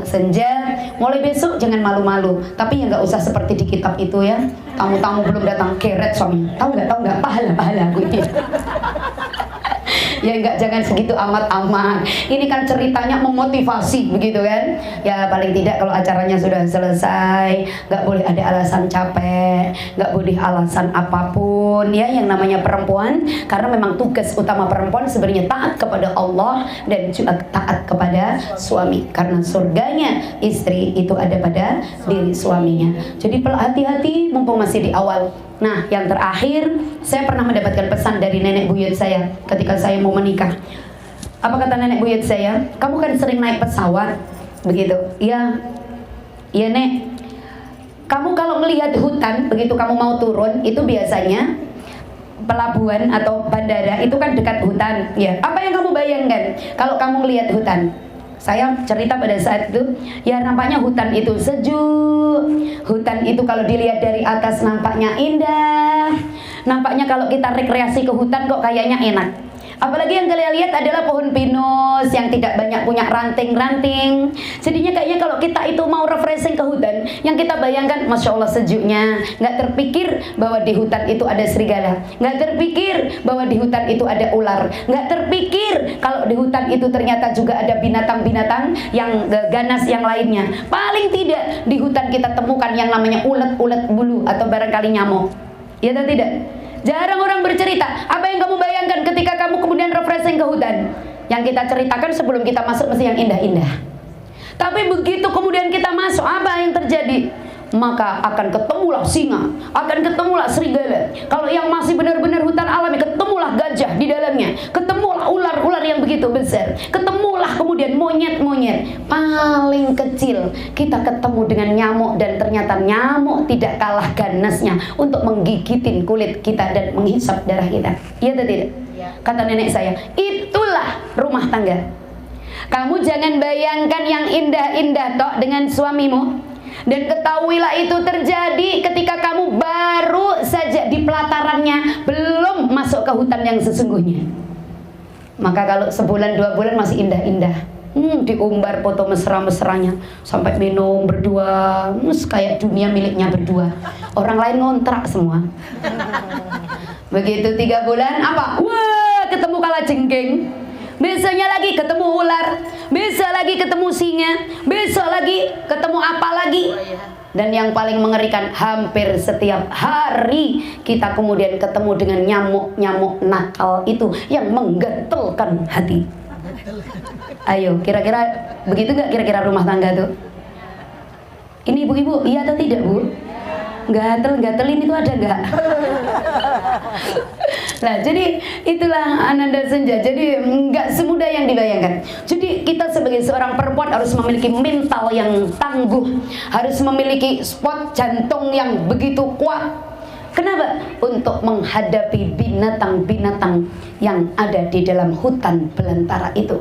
Senja, mulai besok jangan malu-malu. Tapi ya nggak usah seperti di kitab itu ya. Tamu-tamu belum datang keret suami. Tahu nggak pahala aku ini. Ya enggak, jangan segitu amat-amat. Ini kan ceritanya memotivasi begitu kan. Ya paling tidak kalau acaranya sudah selesai, nggak boleh ada alasan capek, nggak boleh alasan apapun ya, yang namanya perempuan. Karena memang tugas utama perempuan sebenarnya taat kepada Allah dan juga taat kepada suami. Karena surganya istri itu ada pada diri suaminya. Jadi hati-hati mumpung masih di awal. Nah, yang terakhir, saya pernah mendapatkan pesan dari nenek buyut saya ketika saya mau menikah. Apa kata nenek buyut saya? Kamu kan sering naik pesawat, begitu? Iya, iya nek. Kamu kalau melihat hutan, begitu kamu mau turun, itu biasanya pelabuhan atau bandara itu kan dekat hutan. Ya, apa yang kamu bayangkan kalau kamu melihat hutan? Saya cerita pada saat itu, ya nampaknya hutan itu sejuk. Hutan itu kalau dilihat dari atas nampaknya indah. Nampaknya kalau kita rekreasi ke hutan kok kayaknya enak. Apalagi yang kalian lihat adalah pohon pinus yang tidak banyak punya ranting-ranting. Jadinya kayaknya kalau kita itu mau refreshing ke hutan, yang kita bayangkan, Masya Allah sejuknya. Nggak terpikir bahwa di hutan itu ada serigala. Nggak terpikir bahwa di hutan itu ada ular. Nggak terpikir kalau di hutan itu ternyata juga ada binatang-binatang yang ganas yang lainnya. Paling tidak di hutan kita temukan yang namanya ulet-ulet bulu atau barangkali nyamuk. Ya atau tidak? Jarang orang bercerita. Apa yang kamu bayangkan ketika kamu kemudian refreshing ke hutan? Yang kita ceritakan sebelum kita masuk mesti yang indah-indah. Tapi begitu kemudian kita masuk, apa yang terjadi? maka akan ketemulah singa, akan ketemulah serigala. Kalau yang masih benar-benar hutan alami, ketemulah gajah di dalamnya, ketemulah ular-ular yang begitu besar, ketemulah kemudian monyet-monyet paling kecil. Kita ketemu dengan nyamuk, dan ternyata nyamuk tidak kalah ganasnya untuk menggigitin kulit kita dan menghisap darah kita. Iya atau tidak? Kata nenek saya, itulah rumah tangga. Kamu jangan bayangkan yang indah-indah tok dengan suamimu. Dan ketahuilah itu terjadi ketika kamu baru saja di pelatarannya, belum masuk ke hutan yang sesungguhnya. Maka kalau sebulan 2 bulan masih indah-indah, diumbar foto mesra-mesranya, sampai minum berdua, kayak dunia miliknya berdua. Orang lain ngontrak semua. Begitu 3 bulan, apa? Wah, ketemu kalajengking. Besoknya lagi ketemu ular, besok lagi ketemu singa, besok lagi ketemu apa lagi. Dan yang paling mengerikan, hampir setiap hari kita kemudian ketemu dengan nyamuk-nyamuk nakal itu yang menggetelkan hati. Ayo, kira-kira begitu nggak kira-kira rumah tangga tuh? Ini ibu-ibu, iya atau tidak, Bu? Gatel-gatelin itu ada nggak? Nah, jadi itulah Ananda Senja. Jadi nggak semudah yang dibayangkan. Jadi kita sebagai seorang perempuan harus memiliki mental yang tangguh, harus memiliki spot jantung yang begitu kuat. Kenapa? Untuk menghadapi binatang-binatang yang ada di dalam hutan belantara itu.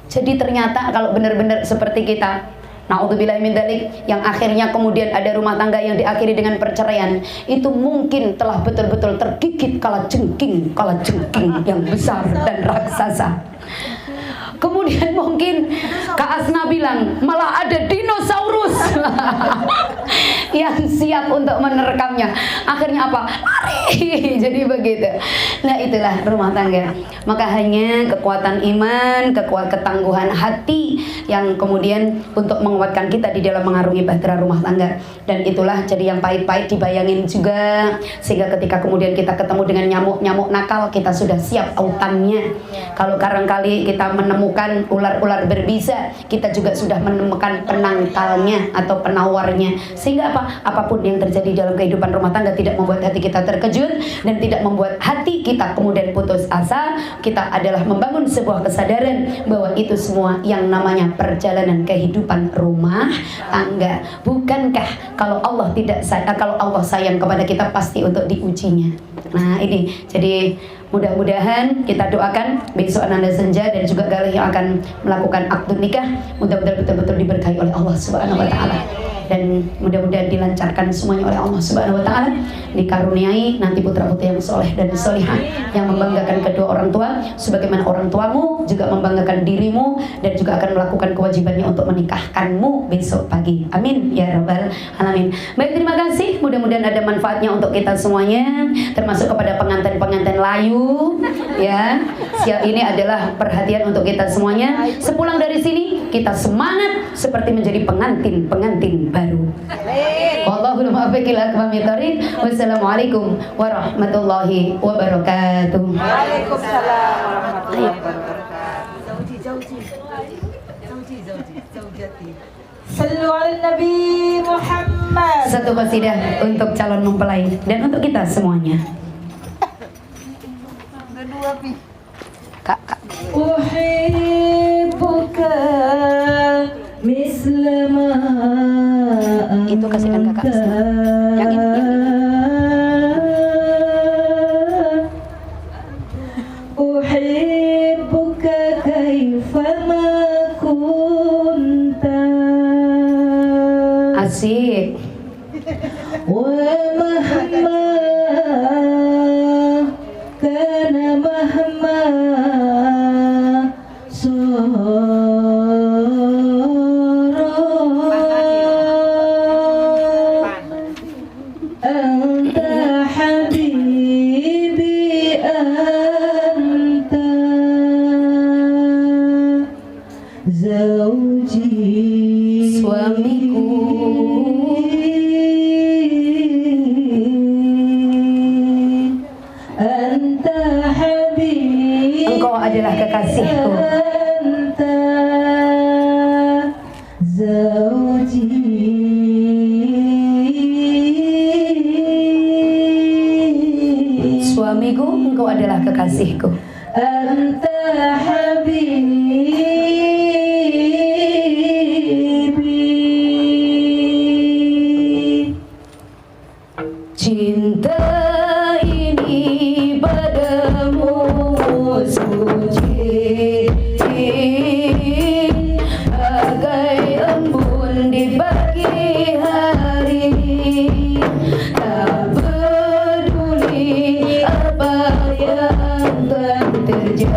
Jadi ternyata kalau benar-benar seperti kita, na'udzubillahi min dzalik, yang akhirnya kemudian ada rumah tangga yang diakhiri dengan perceraian, itu mungkin telah betul-betul tergigit kalajengking yang besar dan raksasa. Kemudian mungkin Kak Asna bilang malah ada dinosaurus yang siap untuk menerkamnya. Akhirnya apa? Lari. Jadi begitu. Nah, itulah rumah tangga. Maka hanya kekuatan iman, ketangguhan hati yang kemudian untuk menguatkan kita di dalam mengarungi bahtera rumah tangga. Dan itulah jadi yang pahit-pahit dibayangin juga, sehingga ketika kemudian kita ketemu dengan nyamuk-nyamuk nakal, kita sudah siap autannya. Kalau barangkali kita menemukan ular-ular berbisa, kita juga sudah menemukan penangkalnya atau penawarnya. Sehingga apa? Apapun yang terjadi dalam kehidupan rumah tangga tidak membuat hati kita terkejut dan tidak membuat hati kita kemudian putus asa. Kita adalah membangun sebuah kesadaran bahwa itu semua yang namanya perjalanan kehidupan rumah tangga. Bukankah kalau Allah sayang kepada kita pasti untuk diujinya. Nah, ini jadi mudah-mudahan kita doakan besok Ananda Senja dan juga Galih yang akan melakukan akad nikah, mudah-mudahan betul-betul diberkahi oleh Allah Subhanahu wa taala. Dan mudah-mudahan dilancarkan semuanya oleh Allah Subhanahu wa taala, dikaruniai nanti putra-putri yang soleh dan solihah yang membanggakan kedua orang tua, sebagaimana orang tuamu juga membanggakan dirimu dan juga akan melakukan kewajibannya untuk menikahkanmu besok pagi. Amin ya rabbal alamin. Baik, terima kasih. Mudah-mudahan ada manfaatnya untuk kita semuanya, termasuk kepada pengantin-pengantin layu ya. Siap, ini adalah perhatian untuk kita semuanya. Sepulang dari sini kita semangat seperti menjadi pengantin-pengantin baru. Wallahul muwaffiq ila aqwamit thoriq. Wassalamualaikum warahmatullahi wabarakatuh. Waalaikumsalam warahmatullahi wabarakatuh. Sallu ala Nabi Muhammad. Satu qasidah untuk calon mempelai dan untuk kita semuanya. Kak. Uhibbuka mislama. Itu kasihkan kakak. Yang ini. Uhibbuka kaifama kunta. Asik. Wa mahma kana mahma anta habibi anta zauji, Suamiku. anta habibi, Engkau adalah kekasihku. anta zauji. terjalin,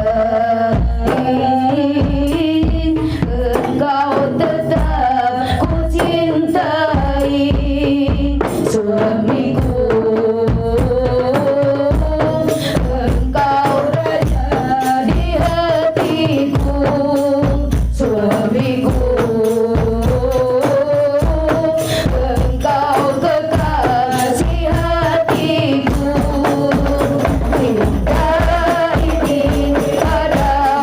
engkau tetap ku cintai, suamiku. Engkau raja di hatiku, suamiku. Engkau kekasih hatiku. Cinta ini adalah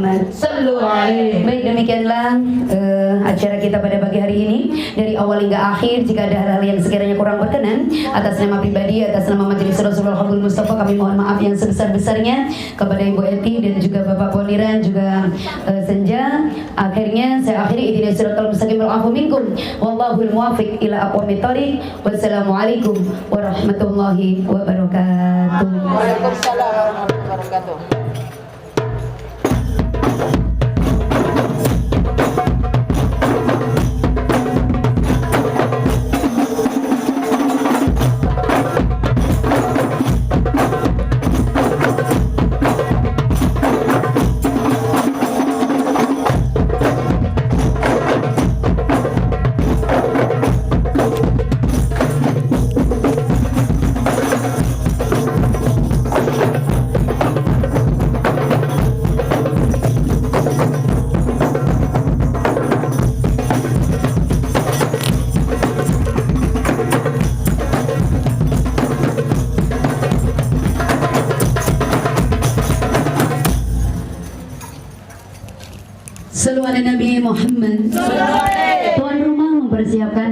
Muhammad. Sallu alaihi. Baik, demikianlah acara kita pada pagi hari ini dari awal hingga akhir. Jika ada hal-hal yang sekiranya kurang berkenan atas nama pribadi, atas nama Majelis Rasulullah Habibul Mustafa, kami mohon maaf yang sebesar-besarnya kepada Ibu Eti dan juga Bapak Poniran juga Senja. Akhirnya saya akhiri ihdinas siratal mustaqim wal afu minkum wallahul muwaffiq ila aqwamit thoriq. Wassalamualaikum warahmatullahi wabarakatuh. Waalaikumsalam warahmatullahi wabarakatuh. Sallu ala Nabi Muhammad. Tuan rumah mempersiapkan